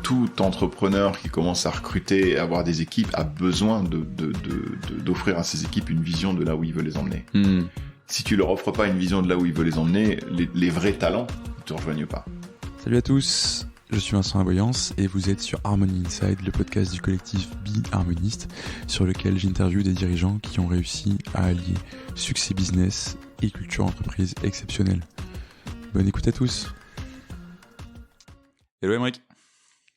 tout entrepreneur qui commence à recruter et à avoir des équipes a besoin d'offrir à ses équipes une vision de là où il veut les emmener. Si tu leur offres pas une vision de là où il veut les emmener, les vrais talents ne te rejoignent pas. Salut à tous, je suis Vincent Aboyance et vous êtes sur Harmony Inside, le podcast du collectif Be Harmoniste, sur lequel j'interviewe des dirigeants qui ont réussi à allier succès business et culture entreprise exceptionnelle. Bonne écoute à tous. Hello Aymeric.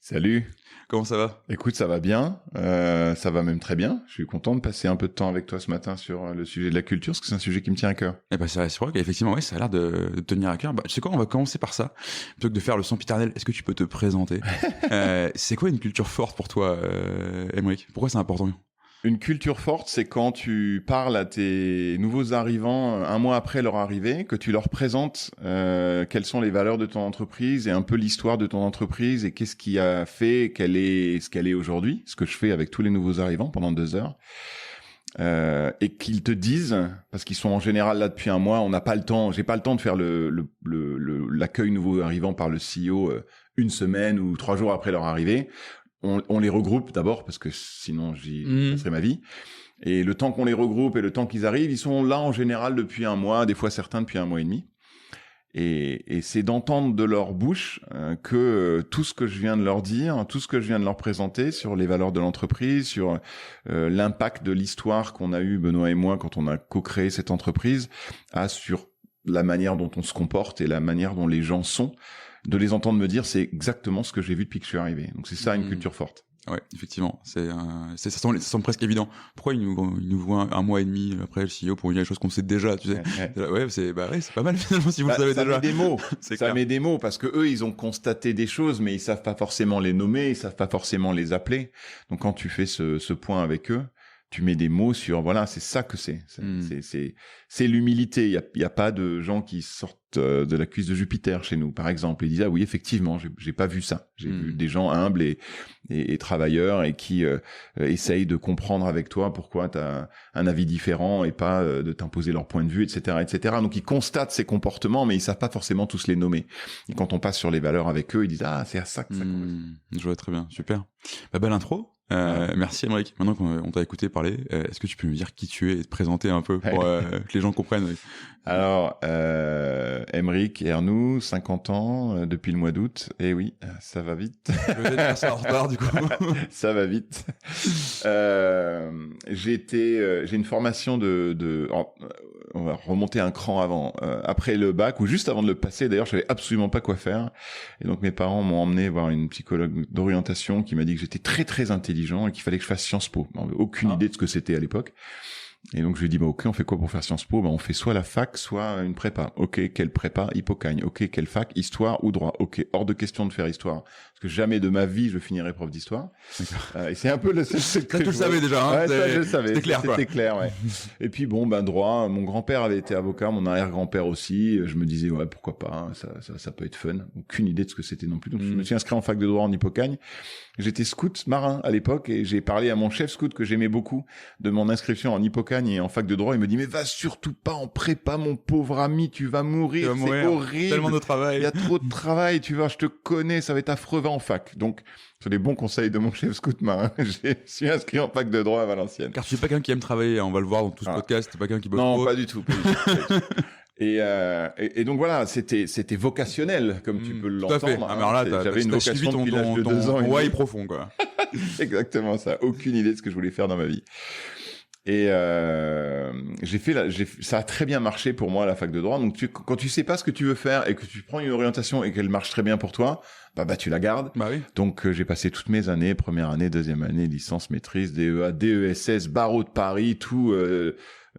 Salut. Comment ça va ? Écoute, ça va bien, ça va même très bien. Je suis content de passer un peu de temps avec toi ce matin sur le sujet de la culture, parce que c'est un sujet qui me tient à cœur. Eh ben c'est vrai qu'effectivement, oui, ça a l'air de tenir à cœur. Tu sais quoi, on va commencer par ça. Plutôt que de faire le sempiternel, est-ce que tu peux te présenter ? C'est quoi une culture forte pour toi, Aymeric ? Pourquoi c'est important ? Une culture forte, c'est quand tu parles à tes nouveaux arrivants un mois après leur arrivée, que tu leur présentes quelles sont les valeurs de ton entreprise et un peu l'histoire de ton entreprise et qu'est-ce qui a fait ce qu'elle est aujourd'hui, ce que je fais avec tous les nouveaux arrivants pendant 2 heures. Et qu'ils te disent, parce qu'ils sont en général là depuis un mois, j'ai pas le temps de faire l'accueil nouveau arrivant par le CEO 1 semaine ou 3 jours après leur arrivée. On les regroupe d'abord parce que sinon j'y passerai ma vie. Et le temps qu'on les regroupe et le temps qu'ils arrivent, ils sont là en général depuis 1 mois, des fois certains depuis 1 mois et demi. Et c'est d'entendre de leur bouche que tout ce que je viens de leur dire, tout ce que je viens de leur présenter sur les valeurs de l'entreprise, sur l'impact de l'histoire qu'on a eu Benoît et moi quand on a co-créé cette entreprise, a sur la manière dont on se comporte et la manière dont les gens sont. De les entendre me dire, c'est exactement ce que j'ai vu depuis que je suis arrivé. Donc c'est ça une culture forte. Ouais, effectivement, ça semble presque évident. Pourquoi ils nous voient 1 mois et demi après le CEO pour nous dire les choses qu'on sait déjà, tu sais. C'est pas mal finalement si vous le savez déjà. Ça met des mots. Ça met des mots parce que eux, ils ont constaté des choses, mais ils savent pas forcément les nommer, ils savent pas forcément les appeler. Donc quand tu fais ce point avec eux, tu mets des mots sur, voilà, c'est ça que c'est. C'est l'humilité. Il y a pas de gens qui sortent de la cuisse de Jupiter chez nous, par exemple, et disent, ah oui, effectivement, j'ai pas vu ça. J'ai vu des gens humbles et travailleurs et qui essayent de comprendre avec toi pourquoi t'as un avis différent et pas de t'imposer leur point de vue, etc., etc. Donc, ils constatent ces comportements, mais ils savent pas forcément tous les nommer. Et quand on passe sur les valeurs avec eux, ils disent, ah, c'est à ça que ça correspond. Je vois très bien, super. Belle intro. Merci Aymeric. Maintenant qu'on t'a écouté parler, est-ce que tu peux me dire qui tu es et te présenter un peu pour que les gens comprennent? Alors, Aymeric Ernoult, 50 ans, depuis le mois d'août. Et oui, ça va vite. Je vais être en retard du coup. Ça va vite. J'ai une formation on va remonter un cran avant, après le bac ou juste avant de le passer. D'ailleurs, je savais absolument pas quoi faire. Et donc mes parents m'ont emmené voir une psychologue d'orientation qui m'a dit que j'étais très très intelligent et qu'il fallait que je fasse Sciences Po. On n'avait aucune idée de ce que c'était à l'époque. Et donc je lui ai dit, ok, on fait quoi pour faire Sciences Po? On fait soit la fac, soit une prépa. Ok, quelle prépa? Hippocagne. Ok, quelle fac? Histoire ou droit? Ok, hors de question de faire histoire. Parce que jamais de ma vie je finirai prof d'histoire. Et c'est un peu le seul truc que tu le savais déjà, hein? Ouais, ça je le savais. C'était clair, C'était clair, ouais. Et puis droit. Mon grand-père avait été avocat, mon arrière-grand-père aussi. Je me disais, ouais, pourquoi pas? Ça peut être fun. Aucune idée de ce que c'était non plus. Donc je me suis inscrit en fac de droit en Hippocagne. J'étais scout marin à l'époque et j'ai parlé à mon chef scout que j'aimais beaucoup de mon inscription en Hippocagne et en fac de droit. Il me dit, mais va surtout pas en prépa, mon pauvre ami, tu vas mourir, c'est horrible. Tellement de travail. Il y a trop de travail, tu vois, je te connais, ça va être affreux, va en fac. Donc, sur les bons conseils de mon chef scout marin, je suis inscrit en fac de droit à Valenciennes. Car tu es pas quelqu'un qui aime travailler, on va le voir dans tout ce podcast, t'es pas quelqu'un qui bosse trop. Non, pas du tout. Et donc voilà, c'était vocationnel, comme tu peux l'entendre. Tout à fait. Ah, mais alors là, j'avais une vocation depuis l'âge de 2 ans. Ouais, profond, quoi. Exactement ça. Aucune idée de ce que je voulais faire dans ma vie. Et ça a très bien marché pour moi à la fac de droit. Donc quand tu sais pas ce que tu veux faire et que tu prends une orientation et qu'elle marche très bien pour toi, bah tu la gardes. Bah oui. Donc j'ai passé toutes mes années, première année, deuxième année, licence, maîtrise, DEA, DESS, barreau de Paris, tout.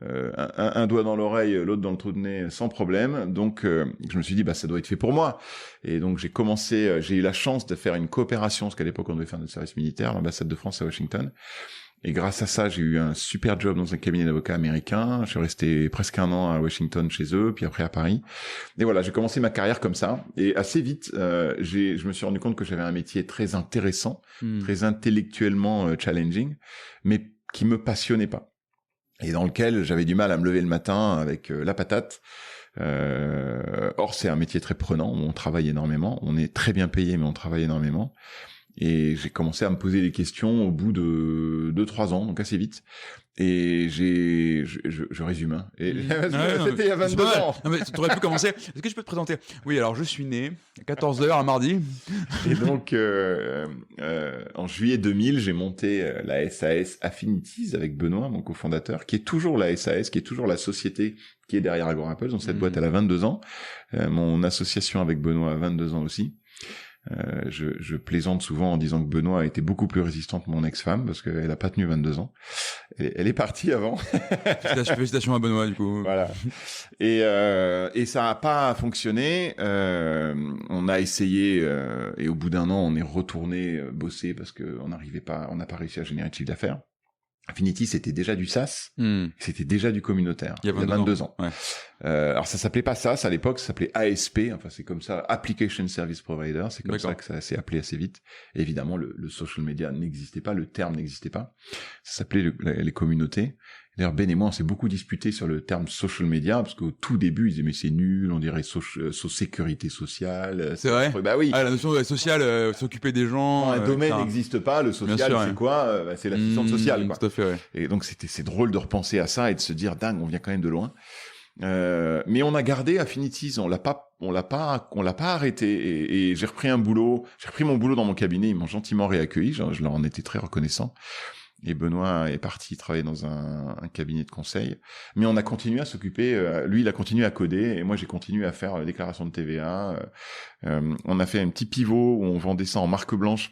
Un doigt dans l'oreille, l'autre dans le trou de nez, sans problème. Donc, je me suis dit, ça doit être fait pour moi. Et donc, j'ai eu la chance de faire une coopération, parce qu'à l'époque, on devait faire notre service militaire, l'ambassade de France à Washington. Et grâce à ça, j'ai eu un super job dans un cabinet d'avocats américain. Je suis resté presque 1 an à Washington chez eux, puis après à Paris. Et voilà, j'ai commencé ma carrière comme ça. Et assez vite, je me suis rendu compte que j'avais un métier très intéressant, très intellectuellement challenging, mais qui me passionnait pas. Et dans lequel j'avais du mal à me lever le matin avec la patate. Or, c'est un métier très prenant, on travaille énormément, on est très bien payé, mais on travaille énormément. Et j'ai commencé à me poser des questions au bout de 2-3 ans, donc assez vite. Et je résume, hein. Et c'était il y a 22 ans. Non, mais tu aurais pu commencer. Est-ce que je peux te présenter? Oui, alors je suis né à 14h un mardi. Et donc, en juillet 2000, j'ai monté la SAS Affinities avec Benoît, mon cofondateur, qui est toujours la SAS, qui est toujours la société qui est derrière Agorapulse. Donc cette boîte, elle a 22 ans. Mon association avec Benoît a 22 ans aussi. Je plaisante souvent en disant que Benoît a été beaucoup plus résistante que mon ex-femme parce qu'elle a pas tenu 22 ans. Elle est partie avant. Félicitations à Benoît, du coup. Voilà. Et ça a pas fonctionné. On a essayé et au bout d'un an, on est retourné bosser parce que on n'a pas réussi à générer de chiffre d'affaires. Affinity, c'était déjà du SaaS, c'était déjà du communautaire. Il y a 22 ans. Ouais. Alors ça s'appelait pas SaaS à l'époque, ça s'appelait ASP, enfin c'est comme ça, Application Service Provider, c'est comme ça que ça s'est appelé assez vite. Et évidemment, le social media n'existait pas, le terme n'existait pas. Ça s'appelait les communautés. D'ailleurs, Ben et moi, on s'est beaucoup disputé sur le terme social media, parce qu'au tout début, ils disaient, mais c'est nul, on dirait sécurité sociale. C'est vrai? Bah oui. Ah, la notion sociale, s'occuper des gens. Quand un domaine n'existe pas, le social, c'est quoi? C'est l'assistante sociale, quoi. Tout à fait, ouais. Et donc, c'est drôle de repenser à ça et de se dire, dingue, on vient quand même de loin. Mais on a gardé Affinities, on l'a pas arrêté. Et j'ai repris mon boulot dans mon cabinet, ils m'ont gentiment réaccueilli, je leur en étais très reconnaissant. Et Benoît est parti travailler dans un cabinet de conseil. Mais on a continué à s'occuper, lui il a continué à coder, et moi j'ai continué à faire la déclaration de TVA. On a fait un petit pivot où on vendait ça en marque blanche.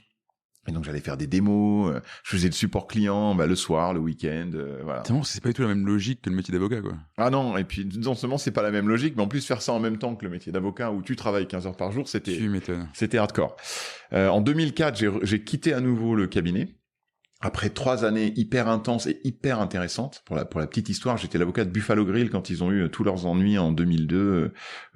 Et donc j'allais faire des démos, je faisais le support client le soir, le week-end, voilà. C'est pas du tout la même logique que le métier d'avocat, quoi. Ah non, et puis non seulement c'est pas la même logique, mais en plus faire ça en même temps que le métier d'avocat où tu travailles 15 heures par jour, c'était hardcore. En 2004, j'ai quitté à nouveau le cabinet. Après 3 années hyper intenses et hyper intéressantes, pour la petite histoire, j'étais l'avocat de Buffalo Grill quand ils ont eu tous leurs ennuis en 2002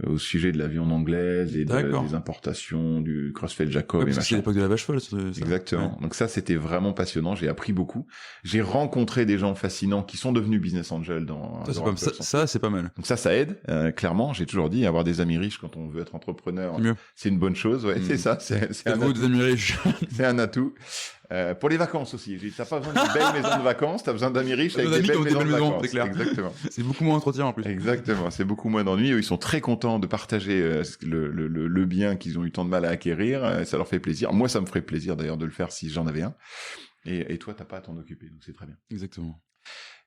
au sujet de la viande anglaise et des importations, du Crossfed Jacob et machin. C'est l'époque de la vache folle. Ça. Exactement. Ouais. Donc ça, c'était vraiment passionnant. J'ai appris beaucoup. J'ai rencontré des gens fascinants qui sont devenus business angels ça, c'est pas mal. Donc ça aide. Clairement, j'ai toujours dit, avoir des amis riches quand on veut être entrepreneur, c'est une bonne chose. Ouais, c'est ça. C'est un atout. Des amis riches. C'est un atout. Pour les vacances aussi. T'as pas besoin d'une belle maison de vacances, t'as besoin d'amis riches avec des belles maisons de vacances. C'est clair. Exactement. C'est beaucoup moins entretien en plus. Exactement. C'est beaucoup moins d'ennuis. Eux, ils sont très contents de partager le bien qu'ils ont eu tant de mal à acquérir. Ça leur fait plaisir. Moi, ça me ferait plaisir d'ailleurs de le faire si j'en avais un. Et toi, t'as pas à t'en occuper. Donc c'est très bien. Exactement.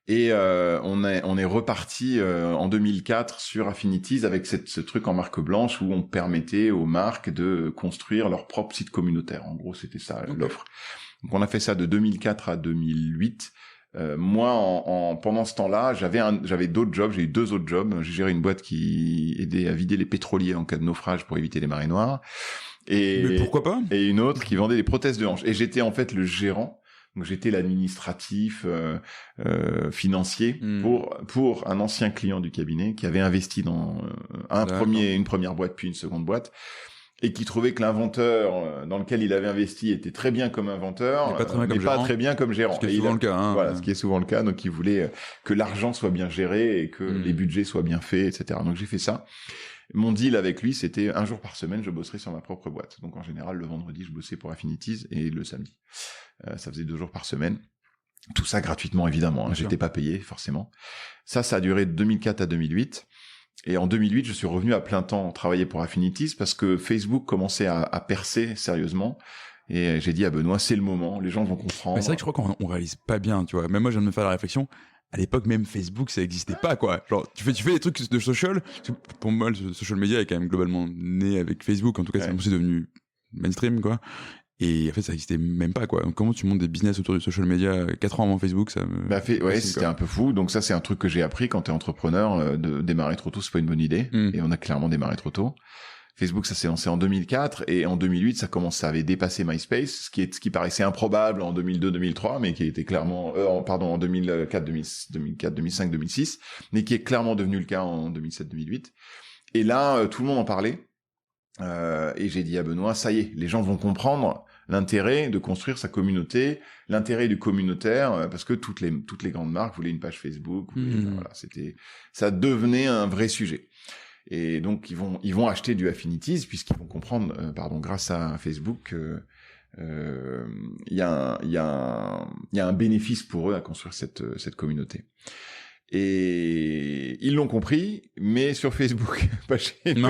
Et on est reparti en 2004 sur Affinities avec ce truc en marque blanche où on permettait aux marques de construire leur propre site communautaire. En gros, c'était ça l'offre. Donc on a fait ça de 2004 à 2008. Moi, pendant ce temps-là, j'avais d'autres jobs. J'ai eu 2 autres jobs. J'ai géré une boîte qui aidait à vider les pétroliers en cas de naufrage pour éviter les marées noires. Mais pourquoi pas? Et une autre qui vendait des prothèses de hanches. Et j'étais en fait le gérant. Donc j'étais l'administratif financier pour un ancien client du cabinet qui avait investi dans une première boîte puis une seconde boîte. Et qui trouvait que l'inventeur dans lequel il avait investi était très bien comme inventeur, mais pas très bien comme gérant. Ce qui est souvent le cas. Voilà, ce qui est souvent le cas. Donc, il voulait que l'argent soit bien géré et que les budgets soient bien faits, etc. Donc, j'ai fait ça. Mon deal avec lui, c'était 1 jour par semaine, je bosserais sur ma propre boîte. Donc, en général, le vendredi, je bossais pour Affinities et le samedi. Ça faisait 2 jours par semaine. Tout ça gratuitement, évidemment. J'étais pas payé, forcément. Ça a duré de 2004 à 2008. Et en 2008, je suis revenu à plein temps travailler pour Affinities parce que Facebook commençait à percer sérieusement. Et j'ai dit à Benoît, c'est le moment, les gens vont comprendre. Mais c'est vrai que je crois qu'on réalise pas bien, tu vois. Même moi, je viens de me faire la réflexion. À l'époque, même Facebook, ça existait pas, quoi. Genre, tu fais des trucs de social. Pour moi, le social media est quand même globalement né avec Facebook. En tout cas, c'est aussi devenu mainstream, quoi. Et en fait, ça existait même pas, quoi. Donc, comment tu montes des business autour du social media 4 ans avant Facebook, ça me... ouais, c'était un peu fou. Donc ça, c'est un truc que j'ai appris quand t'es entrepreneur, de démarrer trop tôt, c'est pas une bonne idée. Et on a clairement démarré trop tôt. Facebook, ça s'est lancé en 2004 et en 2008, ça avait dépassé MySpace, ce qui paraissait improbable en 2002, 2003, mais qui était clairement, en 2004, 2005, 2006, mais qui est clairement devenu le cas en 2007, 2008. Et là, tout le monde en parlait. Et j'ai dit à Benoît, ça y est, les gens vont comprendre l'intérêt de construire sa communauté, l'intérêt du communautaire, parce que toutes les grandes marques voulaient une page Facebook, voilà, ça devenait un vrai sujet. Et donc ils vont acheter du Affinities puisqu'ils vont comprendre, grâce à Facebook, y a un bénéfice pour eux à construire cette communauté. Et ils l'ont compris, mais sur Facebook, pas chez nous.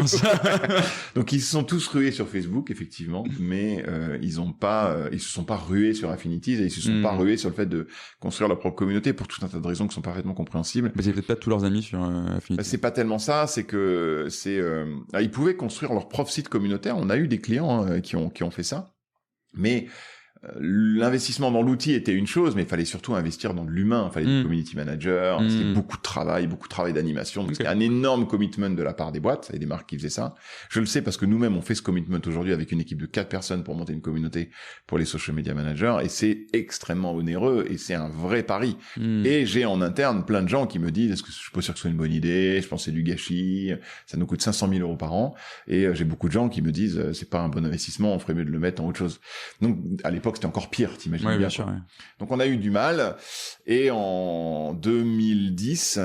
Donc ils se sont tous rués sur Facebook, effectivement, mais ils se sont pas rués sur Affinities et ils se sont pas rués sur le fait de construire leur propre communauté pour tout un tas de raisons qui sont parfaitement compréhensibles. Mais c'est peut-être pas tous leurs amis sur Affinities. C'est pas tellement ça, c'est que ils pouvaient construire leur propre site communautaire. On a eu des clients qui ont fait ça, mais l'investissement dans l'outil était une chose, mais il fallait surtout investir dans de l'humain. Il fallait des community managers, c'était beaucoup de travail d'animation. Donc c'était un énorme commitment de la part des boîtes et des marques qui faisaient ça. Je le sais parce que nous-mêmes, on fait ce commitment aujourd'hui avec une équipe de 4 personnes pour monter une communauté pour les social media managers, et c'est extrêmement onéreux et c'est un vrai pari. Et j'ai en interne plein de gens qui me disent, est-ce que je suis pas sûr que ce soit une bonne idée? Je pense que c'est du gâchis. Ça nous coûte 500 000 € par an. Et j'ai beaucoup de gens qui me disent, c'est pas un bon investissement, on ferait mieux de le mettre en autre chose. Donc, à l'époque, c'était encore pire, t'imagines bien. Sûr, ouais. Donc on a eu du mal, et en 2010,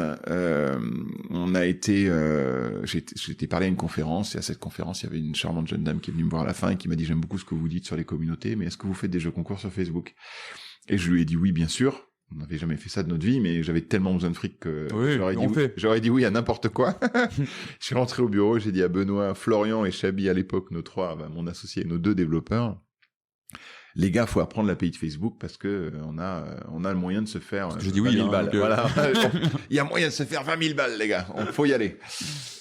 on a été, j'étais parlé à une conférence, et à cette conférence, il y avait une charmante jeune dame qui est venue me voir à la fin et qui m'a dit, j'aime beaucoup ce que vous dites sur les communautés, mais est-ce que vous faites des jeux concours sur Facebook? Et je lui ai dit oui, bien sûr. On n'avait jamais fait ça de notre vie, mais j'avais tellement besoin de fric que j'aurais dit oui à n'importe quoi. Je suis rentré au bureau, j'ai dit à Benoît, Florian et Chabi à l'époque, nos 3, mon associé et nos 2 développeurs, les gars, faut apprendre l'API de Facebook parce que on a le moyen de se faire 20 000 balles. Voilà. Il y a moyen de se faire 20 000 balles, les gars. Faut y aller.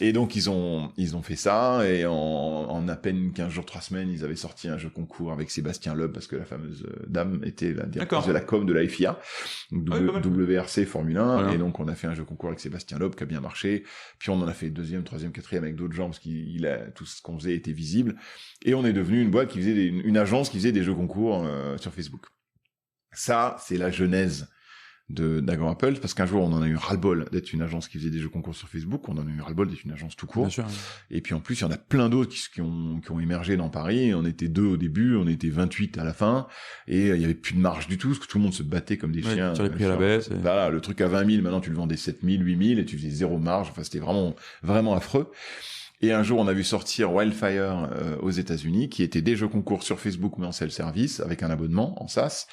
Et donc, ils ont fait ça, et en à peine 15 jours, 3 semaines, ils avaient sorti un jeu concours avec Sébastien Loeb, parce que la fameuse dame était la directrice de la com de la FIA. WRC Formule 1. Voilà. Et donc, on a fait un jeu concours avec Sébastien Loeb qui a bien marché. Puis, on en a fait 2e, 3e, 4e avec d'autres gens parce tout ce qu'on faisait était visible. Et on est devenu une boîte qui faisait une agence qui faisait des jeux concours sur Facebook. Ça, c'est la genèse d'Agorapulse, parce qu'un jour, on en a eu ras-le-bol d'être une agence qui faisait des jeux concours sur Facebook, on en a eu ras-le-bol d'être une agence tout court. Bien sûr, oui. Et puis en plus, il y en a plein d'autres qui ont émergé dans Paris. On était 2 au début, on était 28 à la fin, et il y avait plus de marge du tout, parce que tout le monde se battait comme des chiens. Sur les prix à la baisse. Voilà, le truc à 20 000, maintenant tu le vendais 7 000, 8 000, et tu faisais 0 marge. Enfin, c'était vraiment, vraiment affreux. Et un jour, on a vu sortir Wildfire aux États-Unis, qui était des jeux concours sur Facebook, mais en self-service, avec un abonnement en SaaS.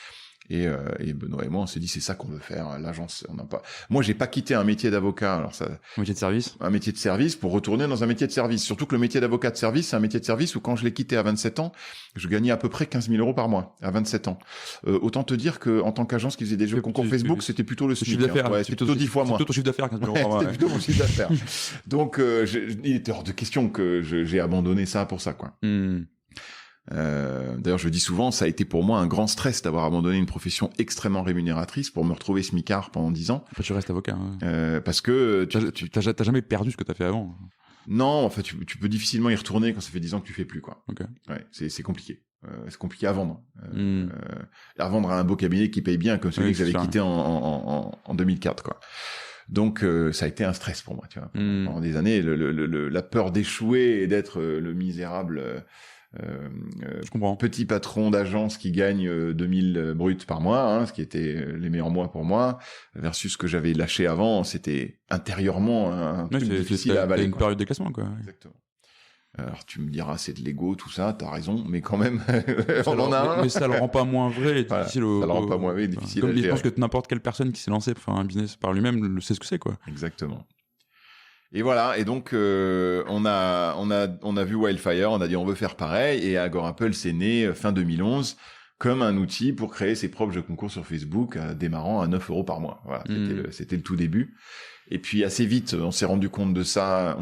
Et Benoît et moi, on s'est dit, c'est ça qu'on veut faire. L'agence, on n'a pas. Moi, j'ai pas quitté un métier d'avocat. Alors ça. Un métier de service. Un métier de service pour retourner dans un métier de service. Surtout que le métier d'avocat de service, c'est un métier de service où, quand je l'ai quitté à 27 ans, je gagnais à peu près 15 000 € par mois à 27 ans. Autant te dire que, en tant qu'agence qui faisait des jeux concours Facebook, c'était plutôt le chiffre d'affaires. Ouais, c'était plutôt 10 fois moins. C'était plutôt ton chiffre d'affaires, 15 000 € par mois. C'était plutôt mon chiffre d'affaires. Donc, il était hors de question que j'ai abandonné ça pour ça, quoi. D'ailleurs, je le dis souvent, ça a été pour moi un grand stress d'avoir abandonné une profession extrêmement rémunératrice pour me retrouver smicard pendant 10 ans. Après, tu restes avocat. Parce que t'as jamais perdu ce que t'as fait avant. Non, enfin, tu peux difficilement y retourner quand ça fait 10 ans que tu fais plus, quoi. Okay. Ouais, c'est compliqué. C'est compliqué à vendre. À vendre à un beau cabinet qui paye bien, comme celui que j'avais quitté en 2004, quoi. Donc ça a été un stress pour moi, tu vois. Pendant des années, la peur d'échouer et d'être le misérable je comprends. Petit patron d'agence qui gagne 2000 bruts par mois, ce qui était les meilleurs mois pour moi, versus ce que j'avais lâché avant, c'était intérieurement un truc difficile à avaler. Une période de classement, quoi. Exactement. Alors tu me diras, c'est de l'ego, tout ça, t'as raison, mais quand même, on en a un. Mais ça le rend pas moins vrai et difficile. Voilà, ça le rend pas moins vrai et difficile à gérer. Je pense que n'importe quelle personne qui s'est lancée pour faire un business par lui-même sait ce que c'est, quoi. Exactement. Et voilà, et donc on a vu Wildfire, on a dit on veut faire pareil, et Agorapulse est né fin 2011 comme un outil pour créer ses propres jeux concours sur Facebook, démarrant à 9 € par mois. Voilà, c'était le tout début. Et puis assez vite, on s'est rendu compte que ça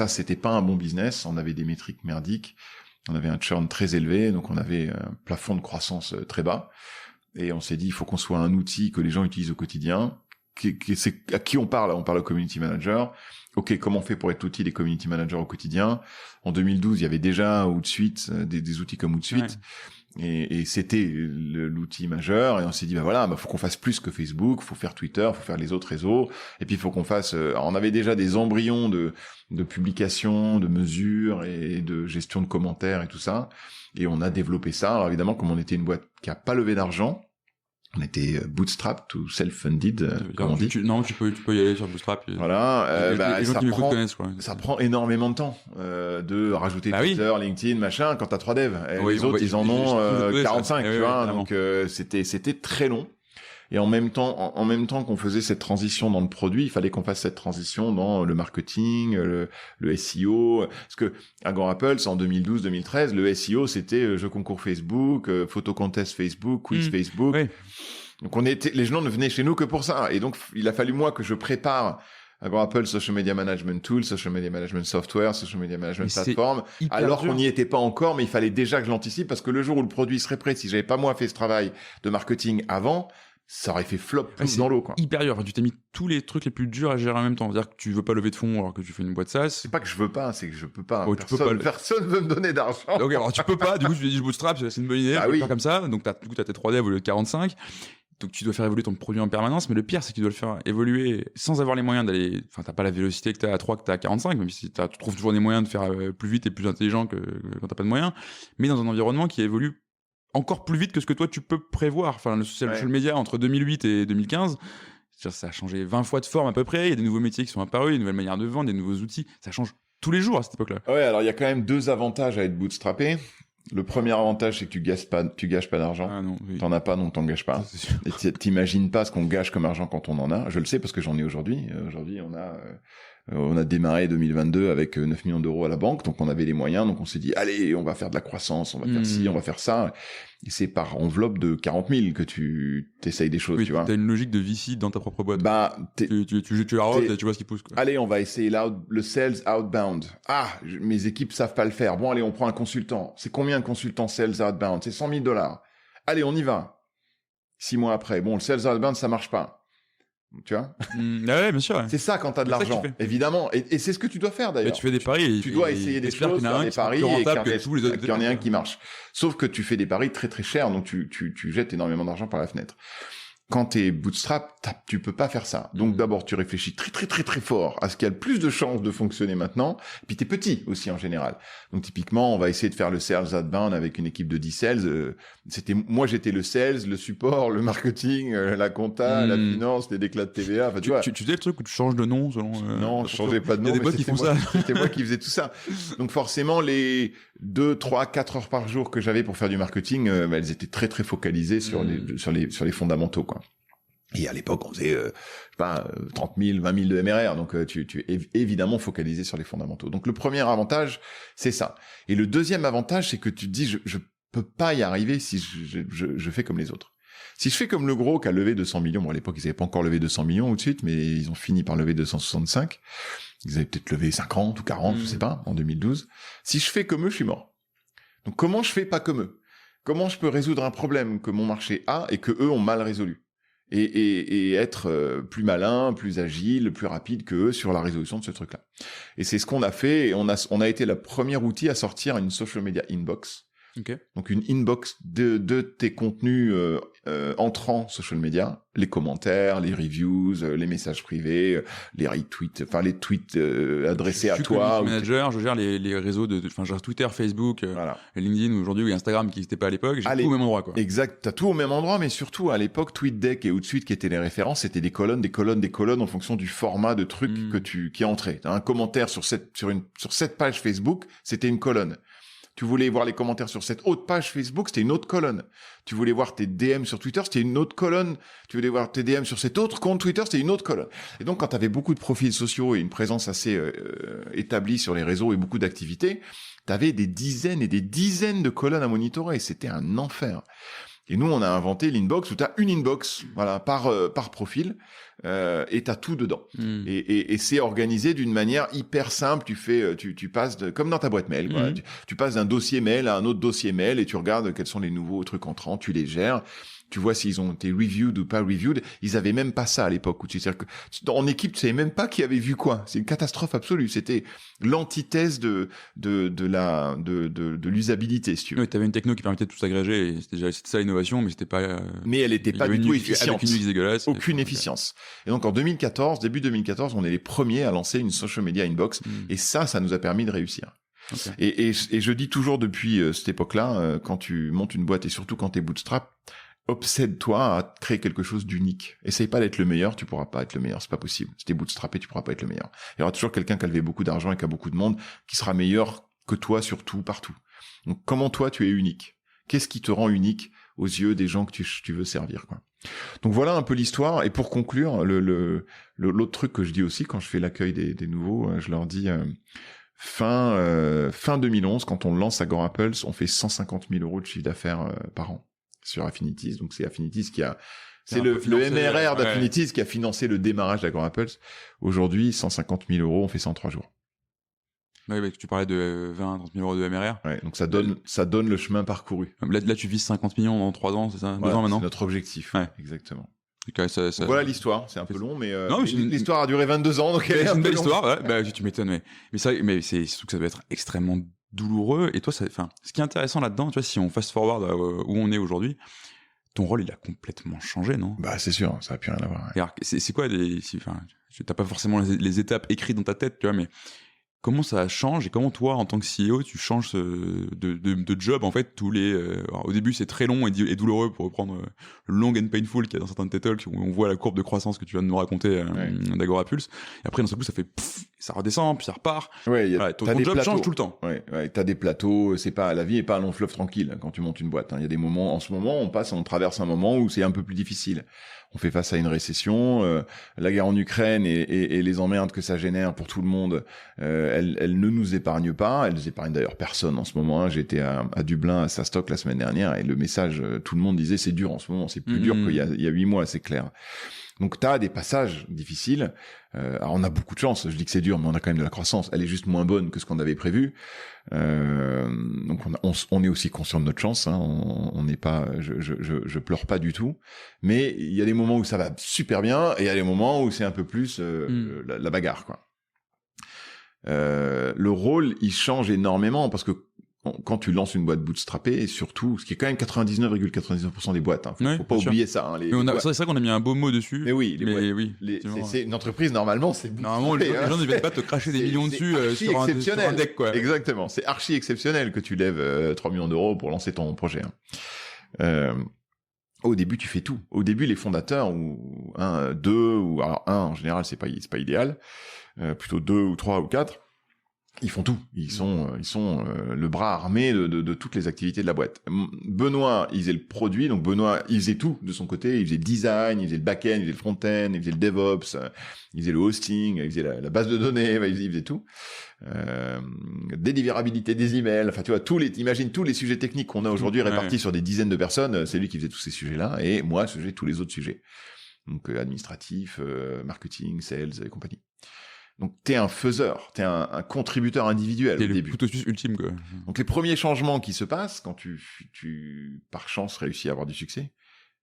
c'était pas un bon business, on avait des métriques merdiques, on avait un churn très élevé, donc on avait un plafond de croissance très bas, et on s'est dit il faut qu'on soit un outil que les gens utilisent au quotidien. C'est à qui on parle au community manager. Ok, comment on fait pour être l'outil des community managers au quotidien? En 2012, il y avait déjà Hootsuite, des outils comme Hootsuite, et c'était l'outil majeur. Et on s'est dit faut qu'on fasse plus que Facebook, faut faire Twitter, faut faire les autres réseaux, et puis il faut qu'on fasse. Alors on avait déjà des embryons de publications, de mesures et de gestion de commentaires et tout ça, et on a développé ça. Alors évidemment, comme on était une boîte qui a pas levé d'argent, On était bootstrap to self-funded, comme on dit. Tu peux y aller sur Bootstrap. Voilà, les gens qui m'écoutent connaissent, quoi. Ça prend énormément de temps de rajouter Twitter, LinkedIn, machin, quand t'as 3 devs. Et les autres, ils en ont 45, tu vois. Donc c'était très long. Et en même temps qu'on faisait cette transition dans le produit, il fallait qu'on fasse cette transition dans le marketing, le SEO. Parce que Agorapulse, c'est en 2012-2013, le SEO, c'était jeu concours Facebook, photo contest Facebook, quiz Facebook. Oui. Donc les gens ne venaient chez nous que pour ça. Et donc, il a fallu moi que je prépare Agorapulse Social Media Management Tool, Social Media Management Software, Social Media Management Platform, alors qu'on n'y était pas encore, mais il fallait déjà que je l'anticipe parce que le jour où le produit serait prêt, si j'avais pas moi fait ce travail de marketing avant, ça aurait fait flop dans l'eau, quoi. Hyper dur. Enfin, tu t'es mis tous les trucs les plus durs à gérer en même temps. C'est-à-dire que tu veux pas lever de fonds alors que tu fais une boîte SaaS. C'est pas que je veux pas, c'est que je peux pas. Oh, Personne veut me donner d'argent. Ok, alors tu peux pas. Du coup, tu te dis je bootstrap, c'est une bonne idée. Ah tu peux faire comme ça. Donc t'as tes 3 devs au lieu de 45. Donc tu dois faire évoluer ton produit en permanence. Mais le pire, c'est que tu dois le faire évoluer sans avoir les moyens d'aller. Enfin, t'as pas la vélocité que t'as à 3, que t'as à 45. Même si tu trouves toujours des moyens de faire plus vite et plus intelligent que quand t'as pas de moyens. Mais dans un environnement qui évolue encore plus vite que ce que toi tu peux prévoir. Enfin, le social media entre 2008 et 2015, ça a changé 20 fois de forme à peu près. Il y a des nouveaux métiers qui sont apparus, des nouvelles manières de vendre, des nouveaux outils. Ça change tous les jours à cette époque-là. Ouais, alors il y a quand même 2 avantages à être bootstrappé. Le premier avantage, c'est que tu gâches pas d'argent. Ah non, oui. T'en as pas, donc t'en gâches pas. Ça, et t'imagines pas ce qu'on gâche comme argent quand on en a. Je le sais parce que j'en ai aujourd'hui. Aujourd'hui, on a démarré 2022 avec 9 millions d'euros à la banque, donc on avait les moyens, donc on s'est dit, allez, on va faire de la croissance, on va faire ci, on va faire ça. Et c'est par enveloppe de 40 000 que tu t'essayes des choses, tu vois. T'as une logique de VC dans ta propre boîte. Bah, tu arroses et tu vois ce qui pousse, quoi. Allez, on va essayer le sales outbound. Ah, mes équipes savent pas le faire. Bon, allez, on prend un consultant. C'est combien un consultant sales outbound? C'est $100,000. Allez, on y va. 6 mois après. Bon, le sales outbound, ça marche pas. Tu vois? Ouais, bien sûr. Ouais. C'est ça quand t'as de l'argent, évidemment. Et c'est ce que tu dois faire d'ailleurs. Mais tu fais des paris. Tu dois essayer des choses, faire des paris et qu'il y en ait un qui marche. Sauf que tu fais des paris très très chers, donc tu jettes énormément d'argent par la fenêtre. Quand t'es bootstrap, tu peux pas faire ça. Donc d'abord, tu réfléchis très très très très fort à ce qui a le plus de chances de fonctionner maintenant. Et puis t'es petit aussi en général. Donc typiquement, on va essayer de faire le sales outbound avec une équipe de 10 sales. Moi j'étais le sales, le support, le marketing, la compta, la finance, les déclats de TVA. Enfin, tu vois. Tu faisais le truc où tu changes de nom selon. Non, je changeais pas de nom. Il y a des boîtes qui font ça. C'était moi qui faisais tout ça. Donc forcément, les 2, 3, 4 heures par jour que j'avais pour faire du marketing, elles étaient très très focalisées sur les fondamentaux, quoi. Et à l'époque, on faisait, 30 000, 20 000 de MRR. Donc, tu es évidemment focalisé sur les fondamentaux. Donc, le premier avantage, c'est ça. Et le deuxième avantage, c'est que tu te dis, je peux pas y arriver si je fais comme les autres. Si je fais comme le gros qui a levé 200 millions, bon, à l'époque, ils avaient pas encore levé 200 millions tout de suite, mais ils ont fini par lever 265. Ils avaient peut-être levé 50 ou 40, je sais pas, en 2012. Si je fais comme eux, je suis mort. Donc, comment je fais pas comme eux? Comment je peux résoudre un problème que mon marché a et que eux ont mal résolu? Et être plus malin, plus agile, plus rapide que eux sur la résolution de ce truc-là. Et c'est ce qu'on a fait. Et on a été le premier outil à sortir une social media inbox. Okay. Donc une inbox de tes contenus entrants social media, les commentaires, les reviews, les messages privés, les retweets, enfin les tweets adressés à toi. Je suis manager, je gère les réseaux enfin je gère Twitter, Facebook, voilà. LinkedIn aujourd'hui ou Instagram qui n'existait pas à l'époque. J'ai tout au même endroit, quoi. Exact, t'as tout au même endroit, mais surtout à l'époque TweetDeck et Hootsuite qui étaient les références, c'était des colonnes en fonction du format de truc qui entrait. T'as un commentaire sur cette page Facebook, c'était une colonne. Tu voulais voir les commentaires sur cette autre page Facebook, c'était une autre colonne. Tu voulais voir tes DM sur Twitter, c'était une autre colonne. Tu voulais voir tes DM sur cet autre compte Twitter, c'était une autre colonne. Et donc, quand tu avais beaucoup de profils sociaux et une présence assez établie sur les réseaux et beaucoup d'activités, tu avais des dizaines et des dizaines de colonnes à monitorer. C'était un enfer. Et nous, on a inventé l'inbox où tu as une inbox, voilà, par profil, et tu as tout dedans. Et c'est organisé d'une manière hyper simple. Tu passes comme dans ta boîte mail, quoi. Tu passes d'un dossier mail à un autre dossier mail et tu regardes quels sont les nouveaux trucs entrants, tu les gères. Tu vois s'ils ont été reviewed ou pas reviewed. Ils avaient même pas ça à l'époque. C'est-à-dire que en équipe, tu savais même pas qui avait vu quoi. C'est une catastrophe absolue. C'était l'antithèse de l'usabilité, si tu veux. Oui, t'avais une techno qui permettait de tout s'agréger. Et c'était ça l'innovation, mais c'était pas. Mais elle était pas du tout efficiente. Avec une UX dégueulasse. Aucune efficience. Et donc en début 2014, on est les premiers à lancer une social media inbox. Et ça nous a permis de réussir. Okay. Et je dis toujours depuis cette époque-là, quand tu montes une boîte et surtout quand t'es bootstrap, obsède-toi à créer quelque chose d'unique. Essaye pas d'être le meilleur, tu pourras pas être le meilleur, c'est pas possible. Si t'es bootstrappé, tu pourras pas être le meilleur. Il y aura toujours quelqu'un qui a levé beaucoup d'argent et qui a beaucoup de monde qui sera meilleur que toi sur tout, partout. Donc comment toi tu es unique? Qu'est-ce qui te rend unique aux yeux des gens que tu veux servir, quoi. Donc voilà un peu l'histoire. Et pour conclure, l'autre truc que je dis aussi quand je fais l'accueil des nouveaux, je leur dis fin 2011, quand on lance Agorapulse, on fait 150 000 € de chiffre d'affaires par an sur Affinities. Donc c'est Affinities c'est le MRR d'Affinities qui a financé le démarrage d'Agorapulse. Aujourd'hui, 150 000 €, on fait ça en 3 jours. Oui, tu parlais de 20-30 000 € de MRR. Ouais, donc ça donne le chemin parcouru. Là, tu vises 50 millions dans 3 ans, c'est ça? 2 ans maintenant? C'est notre objectif. Ouais. Exactement. Okay, donc voilà l'histoire. C'est un peu long, mais l'histoire a duré 22 ans, donc elle est une belle histoire. Ouais. Bah, tu m'étonnes, mais c'est surtout que ça doit être extrêmement douloureux. Et toi, ce qui est intéressant là-dedans, tu vois, si on fast forward où on est aujourd'hui, ton rôle, il a complètement changé, non? Bah, c'est sûr, ça a plus rien à voir. Ouais. Alors, c'est quoi t'as pas forcément les étapes écrites dans ta tête, tu vois, mais comment ça change et comment toi, en tant que CEO, tu changes de job, en fait, au début, c'est très long et douloureux pour reprendre le long and painful qu'il y a dans certains TED Talks où on voit la courbe de croissance que tu viens de nous raconter d'Agorapulse. Et après, d'un seul coup, ça fait ça redescend, puis ça repart. Ouais, ton job change tout le temps. Ouais, t'as des plateaux, la vie est pas un long fleuve tranquille quand tu montes une boîte. Il y a des moments, en ce moment, on traverse un moment où c'est un peu plus difficile. On fait face à une récession, la guerre en Ukraine et les emmerdes que ça génère pour tout le monde, elles ne nous épargnent pas. Elles épargnent d'ailleurs personne en ce moment. J'étais à Dublin, à Sastock la semaine dernière, et le message, tout le monde disait c'est dur en ce moment, c'est plus dur qu'il y a 8 mois, c'est clair. Donc t'as des passages difficiles. Alors on a beaucoup de chance. Je dis que c'est dur, mais on a quand même de la croissance. Elle est juste moins bonne que ce qu'on avait prévu. Donc on est aussi conscient de notre chance. Hein. On n'est pas, je pleure pas du tout. Mais il y a des moments où ça va super bien et il y a des moments où c'est un peu plus la bagarre, quoi. Le rôle, il change énormément parce que quand tu lances une boîte bootstrappée, et surtout, ce qui est quand même 99,99% des boîtes, hein, faut pas oublier ça. Hein, c'est vrai qu'on a mis un beau mot dessus. Mais oui, c'est une entreprise, normalement, c'est normalement, les gens ne viennent pas te cracher des millions dessus sur un deck, quoi. Exactement, c'est archi exceptionnel que tu lèves 3 millions d'euros pour lancer ton projet. Hein. Au début, tu fais tout. Au début, les fondateurs, ou 1, 2, ou alors 1 en général, c'est pas idéal, plutôt 2 ou 3 ou 4. Ils font tout. Ils sont le bras armé de toutes les activités de la boîte. Benoît, il faisait le produit, donc Benoît, il faisait tout de son côté. Il faisait le design, il faisait le back-end, il faisait le front-end, il faisait le DevOps, il faisait le hosting, il faisait la base de données, il faisait tout. Des livrabilités, des emails, enfin tu vois, imagine tous les sujets techniques qu'on a aujourd'hui répartis sur des dizaines de personnes, c'est lui qui faisait tous ces sujets-là, et moi, je faisais tous les autres sujets. Donc administratif, marketing, sales et compagnie. Donc t'es un faiseur, t'es un contributeur individuel au début. T'es le couteau suisse ultime, quoi. Donc les premiers changements qui se passent quand tu par chance réussis à avoir du succès.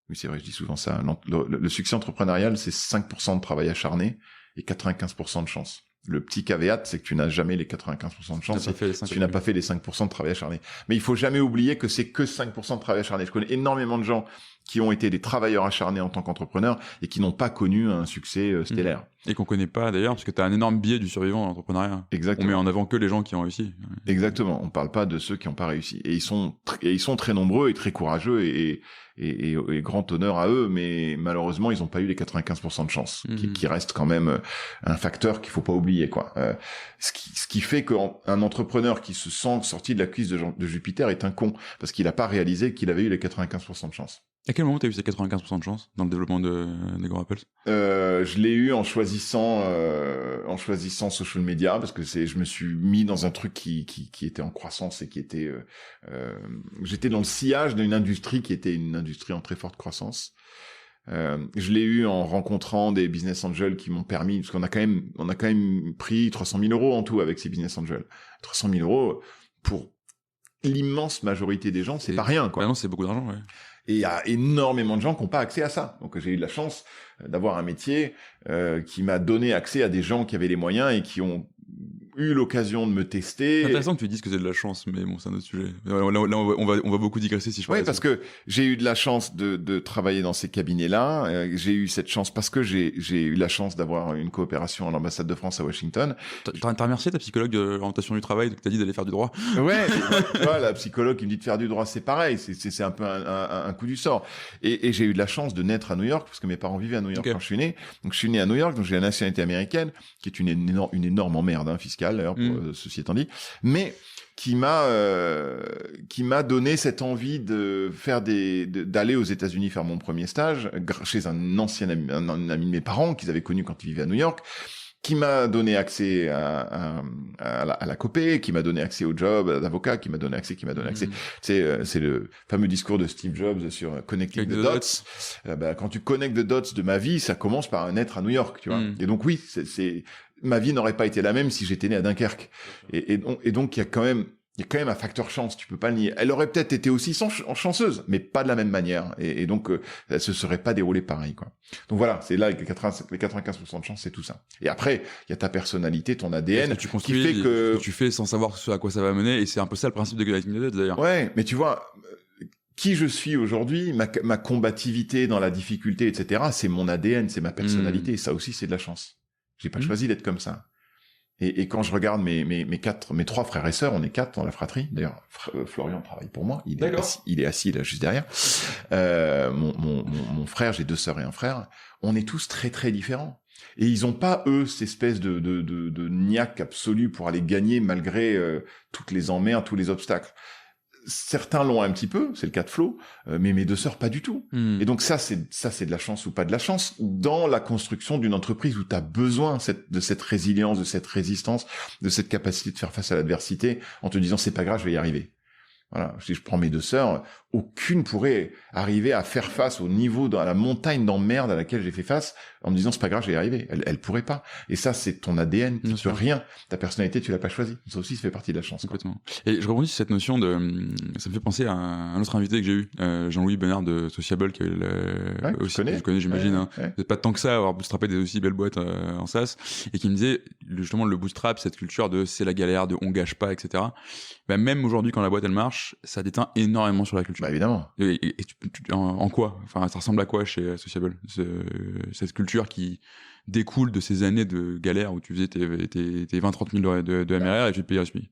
Oui, c'est vrai, je dis souvent ça. Le succès entrepreneurial, c'est 5% de travail acharné et 95% de chance. Le petit caveat, c'est que tu n'as jamais les 95% de chance si tu n'as pas fait les 5% de travail acharné. Mais il faut jamais oublier que c'est que 5% de travail acharné. Je connais énormément de gens qui ont été des travailleurs acharnés en tant qu'entrepreneurs et qui n'ont pas connu un succès stellaire. Et qu'on connaît pas d'ailleurs, parce que tu as un énorme biais du survivant dans l'entrepreneuriat. Exactement. On met en avant que les gens qui ont réussi. Exactement. On parle pas de ceux qui n'ont pas réussi. Et ils sont très nombreux et très courageux et grand honneur à eux, mais malheureusement, ils n'ont pas eu les 95% de chance, qui reste quand même un facteur qu'il faut pas oublier, quoi. Ce qui fait qu'un entrepreneur qui se sent sorti de la cuisse de Jupiter est un con, parce qu'il a pas réalisé qu'il avait eu les 95% de chance. À quel moment tu as eu ces 95% de chance dans le développement d'Agorapulse ? Je l'ai eu en choisissant social media, parce que je me suis mis dans un truc qui était en croissance et qui était j'étais dans le sillage d'une industrie qui était une industrie en très forte croissance. Je l'ai eu en rencontrant des business angels qui m'ont permis, parce qu'on a quand même pris 300 000 € en tout avec ces business angels. 300 000 € pour l'immense majorité des gens, c'est pas rien, quoi. Non, c'est beaucoup d'argent, ouais. Et il y a énormément de gens qui n'ont pas accès à ça. Donc j'ai eu de la chance d'avoir un métier qui m'a donné accès à des gens qui avaient les moyens et qui ont eu l'occasion de me tester. C'est intéressant que tu dises que c'est de la chance, mais bon, c'est un autre sujet. Là, on va beaucoup digresser si je parle. Oui, parce que j'ai eu de la chance de travailler dans ces cabinets-là. J'ai eu cette chance parce que j'ai eu la chance d'avoir une coopération à l'ambassade de France à Washington. T'as remercié ta psychologue de l'orientation du travail qui t'a dit d'aller faire du droit? Ouais, tu vois, la psychologue qui me dit de faire du droit, c'est pareil. C'est un peu un coup du sort. Et j'ai eu de la chance de naître à New York parce que mes parents vivaient à New York quand je suis né. Donc je suis né à New York, donc j'ai la nationalité américaine, qui est une énorme emmerde fiscale d'ailleurs, ceci étant dit, mais qui m'a donné cette envie de faire d'aller aux États-Unis faire mon premier stage chez un ancien ami, un ami de mes parents qu'ils avaient connu quand ils vivaient à New York, qui m'a donné accès à la copé, qui m'a donné accès au job d'avocat, qui m'a donné accès. C'est le fameux discours de Steve Jobs sur Connecting the Dots. Quand tu connectes the dots de ma vie, ça commence par un être à New York, tu vois. Et donc oui, ma vie n'aurait pas été la même si j'étais né à Dunkerque. Et donc il y a quand même un facteur chance, tu peux pas le nier. Elle aurait peut-être été aussi chanceuse, mais pas de la même manière. Et donc, elle se serait pas déroulée pareil, quoi. Donc voilà, c'est là que les 95% de chance, c'est tout ça. Et après, il y a ta personnalité, ton ADN, tu construis, qui fait que... ce que tu fais sans savoir à quoi ça va mener, et c'est un peu ça le principe de Connecting the Dots, d'ailleurs. Ouais, mais tu vois, qui je suis aujourd'hui, ma combativité dans la difficulté, etc., c'est mon ADN, c'est ma personnalité. Et ça aussi, c'est de la chance. J'ai pas choisi d'être comme ça. Et quand je regarde mes trois frères et sœurs, on est 4 dans la fratrie. D'ailleurs, Florian travaille pour moi. Il est assis là, juste derrière. Mon frère, j'ai 2 sœurs et un frère. On est tous très, très différents. Et ils ont pas, eux, cette espèce de niaque absolue pour aller gagner malgré toutes les emmerdes, tous les obstacles. Certains l'ont un petit peu, c'est le cas de Flo, mais mes 2 sœurs pas du tout. Et donc ça c'est de la chance ou pas de la chance dans la construction d'une entreprise où tu as besoin de cette résilience, de cette résistance, de cette capacité de faire face à l'adversité en te disant c'est pas grave, je vais y arriver. Voilà, si je prends mes 2 sœurs, aucune pourrait arriver à faire face au niveau, à la montagne d'emmerde à laquelle j'ai fait face, en me disant c'est pas grave, je vais y arriver. Elle pourrait pas. Et ça, c'est ton ADN. Tu peux rien. Ta personnalité, tu l'as pas choisie. Ça aussi, ça fait partie de la chance. Complètement. Et je rebondis sur cette notion ça me fait penser à un autre invité que j'ai eu, Jean-Louis Bernard de Sociable, qui aussi, je connais, j'imagine, peut-être pas tant que ça, avoir bootstrapé des aussi belles boîtes en SaaS, et qui me disait, justement, le bootstrap, cette culture de c'est la galère, de on gâche pas, etc. Même aujourd'hui, quand la boîte, elle marche, ça déteint énormément sur la culture. Bah, évidemment. Et en quoi? Enfin, ça ressemble à quoi chez Sociable? Cette culture qui découle de ces années de galère où tu faisais tes 20-30 000 de MRR et tu te payais à SMI.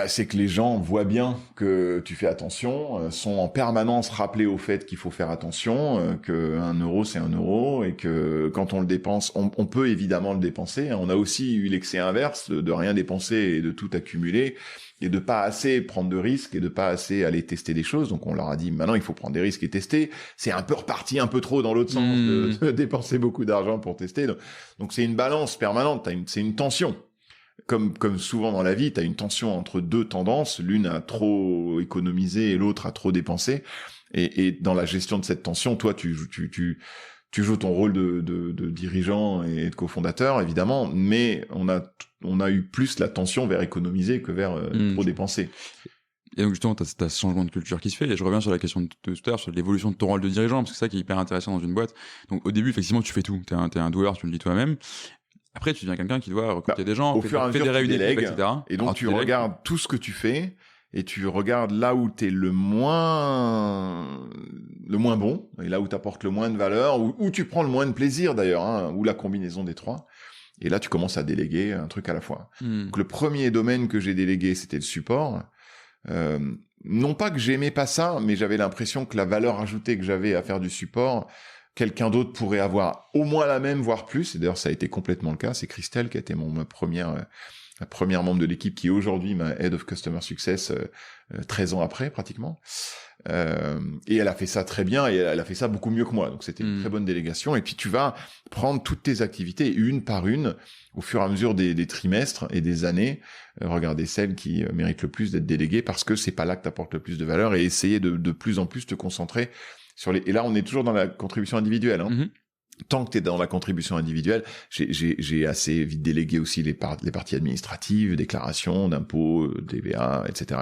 C'est que les gens voient bien que tu fais attention, sont en permanence rappelés au fait qu'il faut faire attention, que 1 euro c'est 1 euro, et que quand on le dépense, on peut évidemment le dépenser. On a aussi eu l'excès inverse de rien dépenser et de tout accumuler, et de pas assez prendre de risques et de pas assez aller tester des choses. Donc on leur a dit maintenant il faut prendre des risques et tester. C'est un peu reparti un peu trop dans l'autre sens de dépenser beaucoup d'argent pour tester. Donc c'est une balance permanente, c'est une tension. Comme souvent dans la vie, tu as une tension entre 2 tendances, l'une à trop économiser et l'autre à trop dépenser. Et dans la gestion de cette tension, toi tu joues ton rôle de dirigeant et de cofondateur, évidemment, mais on a eu plus la tension vers économiser que vers trop dépenser. Et donc justement, t'as ce changement de culture qui se fait, et je reviens sur la question de tout à l'heure, sur l'évolution de ton rôle de dirigeant, parce que c'est ça qui est hyper intéressant dans une boîte. Donc au début, effectivement, tu fais tout, t'es un doueur, tu le dis toi-même. Après, tu deviens quelqu'un qui doit recruter des gens, fédérer une équipe, etc. Et donc tu regardes tout ce que tu fais, et tu regardes là où t'es le moins bon, et là où t'apportes le moins de valeur, où tu prends le moins de plaisir d'ailleurs, ou la combinaison des 3. Et là, tu commences à déléguer un truc à la fois. Donc le premier domaine que j'ai délégué, c'était le support. Non pas que j'aimais pas ça, mais j'avais l'impression que la valeur ajoutée que j'avais à faire du support, quelqu'un d'autre pourrait avoir au moins la même, voire plus. Et d'ailleurs, ça a été complètement le cas. C'est Christelle qui a été ma première membre de l'équipe, qui est aujourd'hui ma Head of Customer Success 13 ans après, pratiquement. Et elle a fait ça très bien, et elle a fait ça beaucoup mieux que moi. Donc c'était une très bonne délégation. Et puis tu vas prendre toutes tes activités une par une au fur et à mesure des trimestres et des années. Regarder celles qui méritent le plus d'être déléguées, parce que c'est pas là que t'apportes le plus de valeur, et essayer de plus en plus te concentrer sur et là on est toujours dans la contribution individuelle. Tant que tu es dans la contribution individuelle, j'ai assez vite délégué aussi les parties administratives, déclarations d'impôts, TVA, etc.,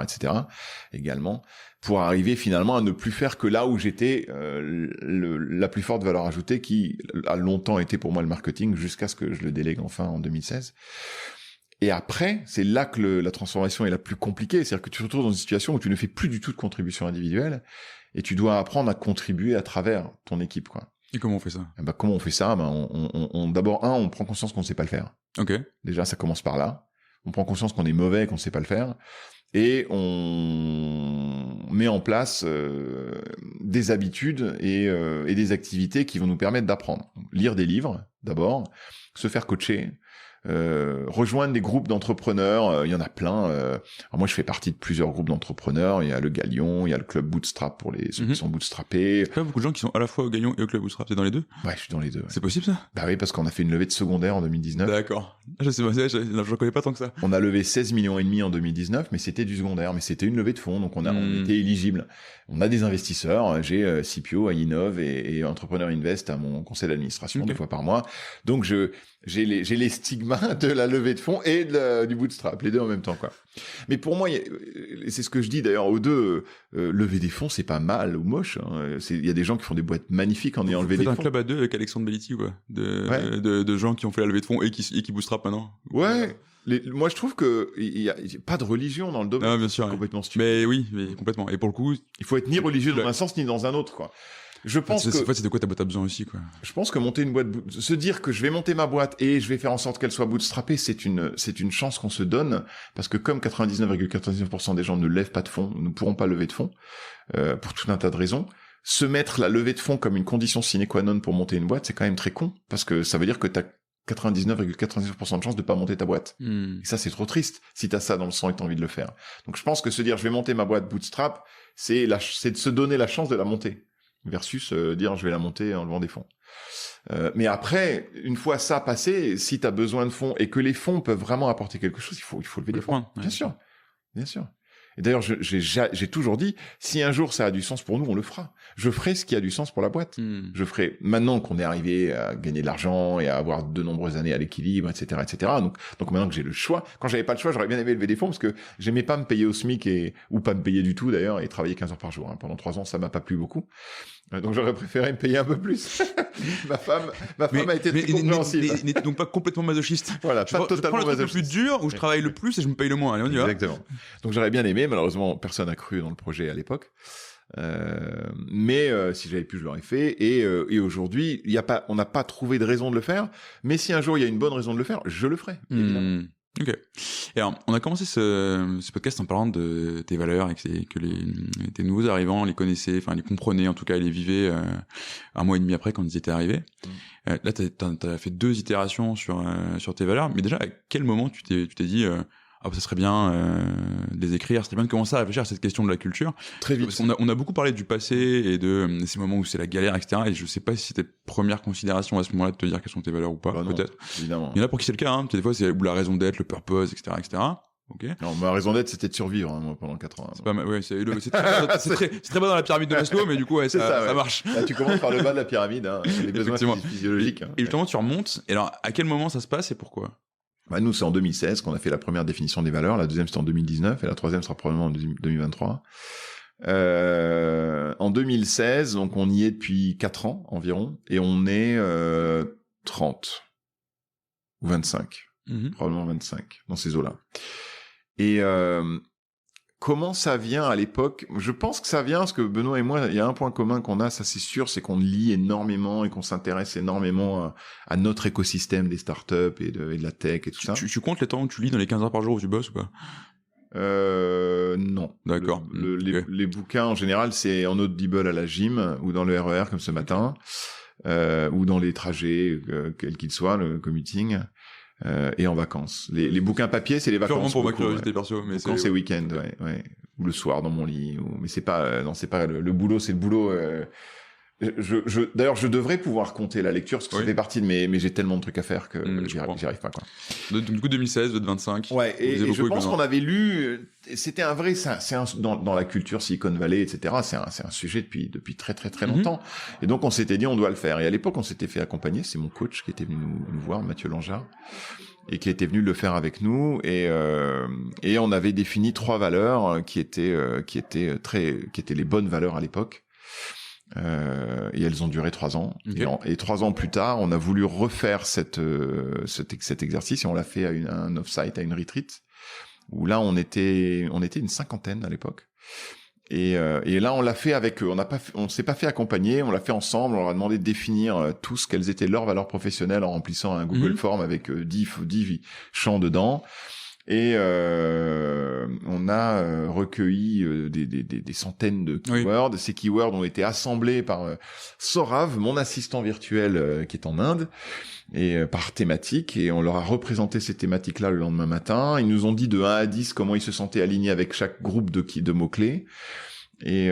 également, pour arriver finalement à ne plus faire que là où j'étais la plus forte valeur ajoutée, qui a longtemps été pour moi le marketing, jusqu'à ce que je le délègue enfin en 2016. Et après, c'est là que la transformation est la plus compliquée. C'est-à-dire que tu te retrouves dans une situation où tu ne fais plus du tout de contribution individuelle et tu dois apprendre à contribuer à travers ton équipe, quoi. Et comment on fait ça? Comment on fait ça? D'abord, on prend conscience qu'on ne sait pas le faire. Ok. Déjà, ça commence par là. On prend conscience qu'on est mauvais, qu'on ne sait pas le faire. Et on met en place des habitudes et des activités qui vont nous permettre d'apprendre. Lire des livres, d'abord. Se faire coacher. Rejoindre des groupes d'entrepreneurs, il y en a plein. Alors moi, je fais partie de plusieurs groupes d'entrepreneurs. Il y a le Galion, il y a le club Bootstrap pour ceux qui sont bootstrappés. Il y a pas beaucoup de gens qui sont à la fois au Galion et au club Bootstrap. T'es dans les deux? Ouais, je suis dans les deux. Ouais. C'est possible, ça? Bah oui, parce qu'on a fait une levée de secondaire en 2019. D'accord. Je sais pas, je connais pas tant que ça. On a levé 16 millions et demi en 2019, mais c'était du secondaire, mais c'était une levée de fonds, donc on était éligible. On a des investisseurs. J'ai CPO à Innov et Entrepreneur Invest à mon conseil d'administration 2 fois par mois. Donc j'ai les stigmas de la levée de fonds et du bootstrap, les deux en même temps, quoi. Mais pour moi, c'est ce que je dis d'ailleurs aux deux, lever des fonds, c'est pas mal ou moche. Hein. Il y a des gens qui font des boîtes magnifiques en ayant levé des fonds. Vous faites un club à deux avec Alexandre Bellitti, quoi, de gens qui ont fait la levée de fonds et qui bootstrap maintenant. Ouais. Moi, je trouve que il y a pas de religion dans le domaine. Ah, bien sûr. Complètement stupide. Mais oui, mais complètement. Et pour le coup, il faut être ni religieux dans un sens ni dans un autre, quoi. Je pense en fait, c'est de quoi ta boîte a besoin aussi, quoi. Je pense que monter une boîte, se dire que je vais monter ma boîte et je vais faire en sorte qu'elle soit bootstrappée, c'est une chance qu'on se donne, parce que comme 99,99% des gens ne lèvent pas de fonds, ne pourront pas lever de fonds, pour tout un tas de raisons, se mettre la levée de fonds comme une condition sine qua non pour monter une boîte, c'est quand même très con, parce que ça veut dire que t'as 99,99% de chance de pas monter ta boîte. Et ça, c'est trop triste, si t'as ça dans le sang et t'as envie de le faire. Donc je pense que se dire je vais monter ma boîte bootstrap, c'est de se donner la chance de la monter. Versus dire je vais la monter en levant des fonds. Mais après, une fois ça passé, si tu as besoin de fonds et que les fonds peuvent vraiment apporter quelque chose, il faut lever des fonds. Ouais. Bien sûr. Et d'ailleurs, j'ai toujours dit, si un jour ça a du sens pour nous, on le fera. Je ferai ce qui a du sens pour la boîte. Je ferai, maintenant qu'on est arrivé à gagner de l'argent et à avoir de nombreuses années à l'équilibre, etc., etc. Donc maintenant que j'ai le choix, quand j'avais pas le choix, j'aurais bien aimé lever des fonds parce que j'aimais pas me payer au SMIC ou pas me payer du tout d'ailleurs et travailler 15 heures par jour. Hein. Pendant 3 ans, ça m'a pas plu beaucoup. Donc j'aurais préféré me payer un peu plus. ma femme a été très compréhensive. N'était donc pas complètement masochiste. Voilà, pas totalement masochiste. Je prends le truc le plus dur où je travaille le plus et je me paye le moins. Allez, on y va. Exactement. Donc j'aurais bien aimé, malheureusement personne n'a cru dans le projet à l'époque. Mais si j'avais pu, je l'aurais fait. Et aujourd'hui, on n'a pas trouvé de raison de le faire. Mais si un jour il y a une bonne raison de le faire, je le ferai. Évidemment. Ok. Et alors, on a commencé ce podcast en parlant de tes valeurs et que tes nouveaux arrivants les connaissaient, enfin les comprenaient, en tout cas les vivaient 1 mois et demi après quand ils étaient arrivés. Là, t'as fait 2 itérations sur tes valeurs, mais déjà, à quel moment tu t'es dit ça serait bien de les écrire, ça serait bien de commencer à réfléchir à cette question de la culture. Très vite. Parce qu'on a beaucoup parlé du passé et de ces moments où c'est la galère, etc. Et je sais pas si c'était première considération à ce moment-là de te dire quelles sont tes valeurs ou pas, peut-être. Évidemment. Il y en a pour qui c'est le cas, hein. Des fois, c'est la raison d'être, le purpose, etc., etc. Okay. Non, ma raison d'être, c'était de survivre, hein, moi, pendant 4 ans. C'est pas mal, ouais, c'est très bas dans la pyramide de Maslow, mais du coup, ouais, ça marche. Là, tu commences par le bas de la pyramide, hein, les besoins physiologiques. Et justement, tu remontes. Et alors, à quel moment ça se passe et pourquoi? Nous, c'est en 2016 qu'on a fait la première définition des valeurs. La deuxième, c'était en 2019. Et la troisième sera probablement en 2023. En 2016, donc on y est depuis 4 ans environ. Et on est 30 ou 25. Probablement 25, dans ces eaux-là. Et comment ça vient à l'époque? Je pense que ça vient parce que Benoît et moi, il y a un point commun qu'on a, ça c'est sûr, c'est qu'on lit énormément et qu'on s'intéresse énormément à notre écosystème des startups et de la tech et tout ça. Tu comptes les temps où tu lis dans les 15 heures par jour où tu bosses ou pas? Non. D'accord. Les bouquins en général, c'est en audible à la gym ou dans le RER comme ce matin, ou dans les trajets quels qu'ils soient, le commuting. Et en vacances. Les bouquins papier, c'est les vacances. Purement pour ma curiosité perso, mais c'est week-end, ouais. Ou le soir dans mon lit. Mais c'est pas, non, c'est pas le boulot, c'est le boulot. D'ailleurs, je devrais pouvoir compter la lecture parce que ça fait partie de mais j'ai tellement de trucs à faire que j'y arrive pas, quoi. Du coup, 2016, 25. Ouais, et je pense qu'on avait lu, c'était un vrai, dans la culture Silicon Valley, etc. C'est un sujet depuis très très très longtemps. Et donc, on s'était dit, on doit le faire. Et à l'époque, on s'était fait accompagner. C'est mon coach qui était venu nous voir, Mathieu Langeard, et qui était venu le faire avec nous. Et on avait défini 3 valeurs qui étaient les bonnes valeurs à l'époque. Et elles ont duré 3 ans. Okay. Et 3 ans plus tard, on a voulu refaire cet exercice et on l'a fait à un off-site, à une retreat, où là on était une 50aine à l'époque. Et là on l'a fait avec eux. On s'est pas fait accompagner, on l'a fait ensemble. On leur a demandé de définir tous quelles étaient leurs valeurs professionnelles en remplissant un Google Form avec 10 champs dedans. Et on a recueilli des centaines de keywords. Oui. Ces keywords ont été assemblés par Saurav, mon assistant virtuel qui est en Inde, et par thématique. Et on leur a représenté ces thématiques-là le lendemain matin. Ils nous ont dit de 1 à 10 comment ils se sentaient alignés avec chaque groupe de mots-clés. Et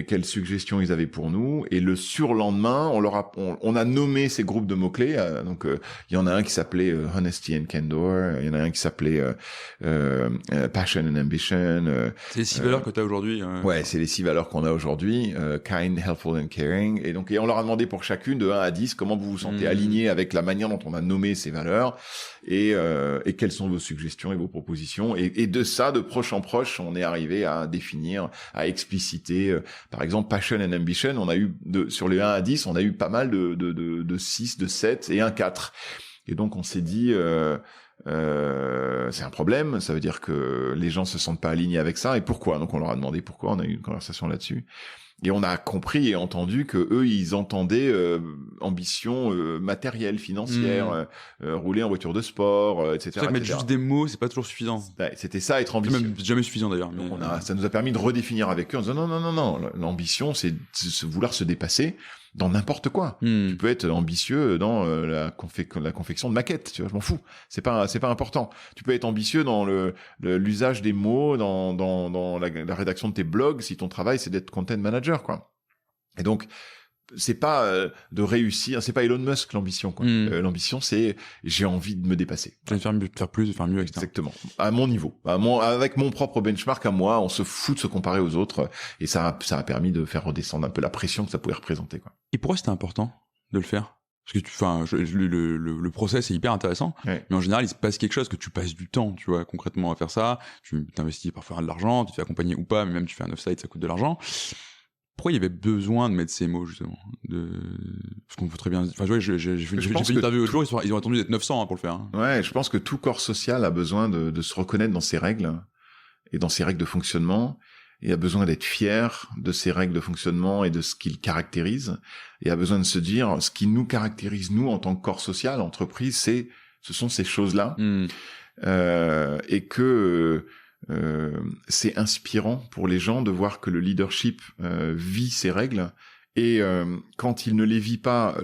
quelles suggestions ils avaient pour nous. Et le surlendemain, on a nommé ces groupes de mots-clés. Donc, il y en a un qui s'appelait Honesty and Candor. Il y en a un qui s'appelait Passion and Ambition. C'est les 6 valeurs que tu as aujourd'hui. Ouais, c'est les 6 valeurs qu'on a aujourd'hui. Kind, Helpful and Caring. Et on leur a demandé pour chacune de 1 à 10 comment vous vous sentez aligné avec la manière dont on a nommé ces valeurs et quelles sont vos suggestions et vos propositions. Et de ça, de proche en proche, on est arrivé à définir, à expliciter, par exemple, Passion and Ambition, on a eu, sur les 1 à 10, on a eu pas mal de 6, de 7 et un 4. Et donc, on s'est dit, c'est un problème, ça veut dire que les gens se sentent pas alignés avec ça, et pourquoi? Donc, on leur a demandé pourquoi, on a eu une conversation là-dessus. Et on a compris et entendu que eux, ils entendaient ambition matérielle, financière, rouler en voiture de sport, etc. C'est vrai que mettre juste des mots, c'est pas toujours suffisant. Ouais, c'était ça, être ambitieux. C'est même jamais suffisant d'ailleurs. Mais... Donc ça nous a permis de redéfinir avec eux en disant non, l'ambition, c'est vouloir se dépasser dans n'importe quoi. Tu peux être ambitieux dans la confection de maquettes, tu vois, je m'en fous. C'est pas important. Tu peux être ambitieux dans l'usage des mots, dans la rédaction de tes blogs, si ton travail c'est d'être content manager, quoi. Et donc c'est pas de réussir, c'est pas Elon Musk l'ambition, quoi. L'ambition c'est j'ai envie de me dépasser. De faire plus, de faire mieux, etc. Exactement. À mon niveau, avec mon propre benchmark à moi, on se fout de se comparer aux autres et ça a permis de faire redescendre un peu la pression que ça pouvait représenter, quoi. Et pourquoi c'était important de le faire? Parce que le process est hyper intéressant, ouais. Mais en général, il se passe quelque chose, que tu passes du temps, tu vois, concrètement à faire ça. Tu t'investis parfois de l'argent, tu te fais accompagner ou pas, mais même tu fais un off-site, ça coûte de l'argent. Pourquoi il y avait besoin de mettre ces mots, justement? Parce qu'on peut très bien... Enfin, j'ai fait une interview l'autre jour, ils ont attendu d'être 900 pour le faire. Ouais, je pense que tout corps social a besoin de se reconnaître dans ses règles et dans ses règles de fonctionnement. Il a besoin d'être fier de ses règles de fonctionnement et de ce qu'il caractérise. Et a besoin de se dire, ce qui nous caractérise, nous, en tant que corps social, entreprise, ce sont ces choses-là. Et que... c'est inspirant pour les gens de voir que le leadership vit ses règles et quand il ne les vit pas,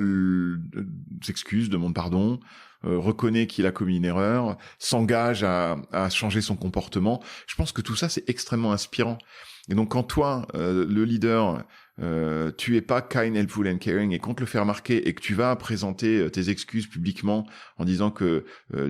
s'excuse, demande pardon, reconnaît qu'il a commis une erreur, s'engage à changer son comportement. Je pense que tout ça, c'est extrêmement inspirant. Et donc quand toi, le leader, tu es pas kind, helpful and caring, et qu'on te le fait remarquer et que tu vas présenter tes excuses publiquement en disant que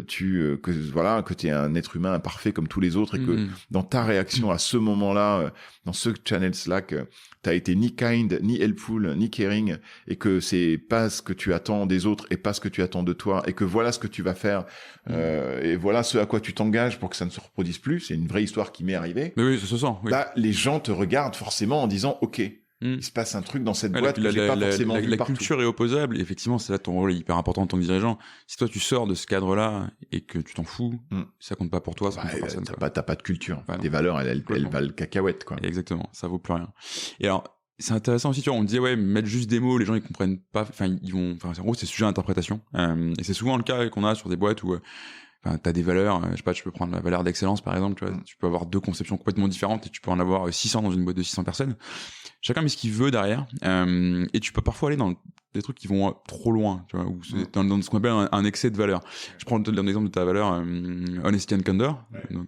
tu es un être humain imparfait comme tous les autres et que dans ta réaction à ce moment-là, dans ce channel Slack, t'as été ni kind, ni helpful, ni caring, et que c'est pas ce que tu attends des autres et pas ce que tu attends de toi, et que voilà ce que tu vas faire, et voilà ce à quoi tu t'engages pour que ça ne se reproduise plus. C'est une vraie histoire qui m'est arrivée. Mais oui, ça se sent. Oui. Là, les gens te regardent forcément en disant, OK, il se passe un truc dans cette boîte que j'ai pas forcément vu partout. La culture est opposable, et effectivement, c'est là ton rôle est hyper important en tant que dirigeant. Si toi tu sors de ce cadre-là et que tu t'en fous, ça compte pas pour toi, ça compte pour personne. T'as pas de culture. Tes valeurs, elles valent cacahuète, quoi. Exactement, ça vaut plus rien. Et alors, c'est intéressant aussi, tu vois, on me disait, ouais, mettre juste des mots, les gens ils comprennent pas, en gros, c'est sujet à interprétation. Et c'est souvent le cas qu'on a sur des boîtes où, t'as des valeurs, je sais pas, tu peux prendre la valeur d'excellence, par exemple, tu vois, tu peux avoir 2 conceptions complètement différentes et tu peux en avoir 600 dans une boîte de 600 personnes. Chacun met ce qu'il veut derrière, et tu peux parfois aller dans des trucs qui vont trop loin, tu vois, ou dans ce qu'on appelle un excès de valeur. Je prends l'exemple de ta valeur, Honesty and Candor. Donc,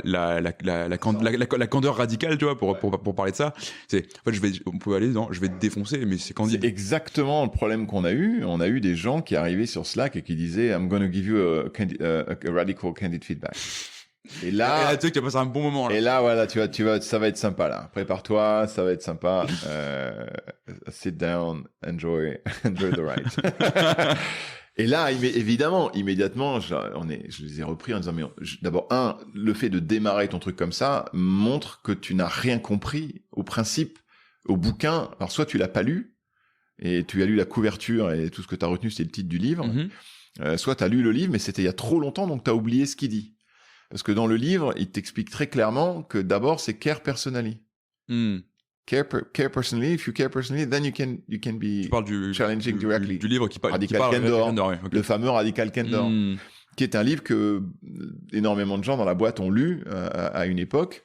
la candeur radicale, tu vois, pour parler de ça, c'est en fait on peut aller dans je vais te défoncer, mais c'est candide. C'est exactement le problème qu'on a eu. On a eu des gens qui arrivaient sur Slack et qui disaient I'm gonna give you a radical candid feedback. Et là, tu sais que tu vas passer un bon moment là. Et là voilà, tu vas ça va être sympa là. Prépare-toi, ça va être sympa. Sit down, enjoy the ride. Et là, immédiatement, je les ai repris en disant, mais d'abord, le fait de démarrer ton truc comme ça montre que tu n'as rien compris au principe Au bouquin, alors soit tu l'as pas lu, et tu as lu la couverture, et tout ce que tu as retenu, c'est le titre du livre, soit tu as lu le livre, mais c'était il y a trop longtemps, donc tu as oublié ce qu'il dit. Parce que dans le livre, il t'explique très clairement que d'abord, c'est care personally. Care personally, if you care personally, then you can be challenging directly. Du livre qui parle Radical Candor, okay. Le fameux Radical Candor, qui est un livre que énormément de gens dans la boîte ont lu à une époque,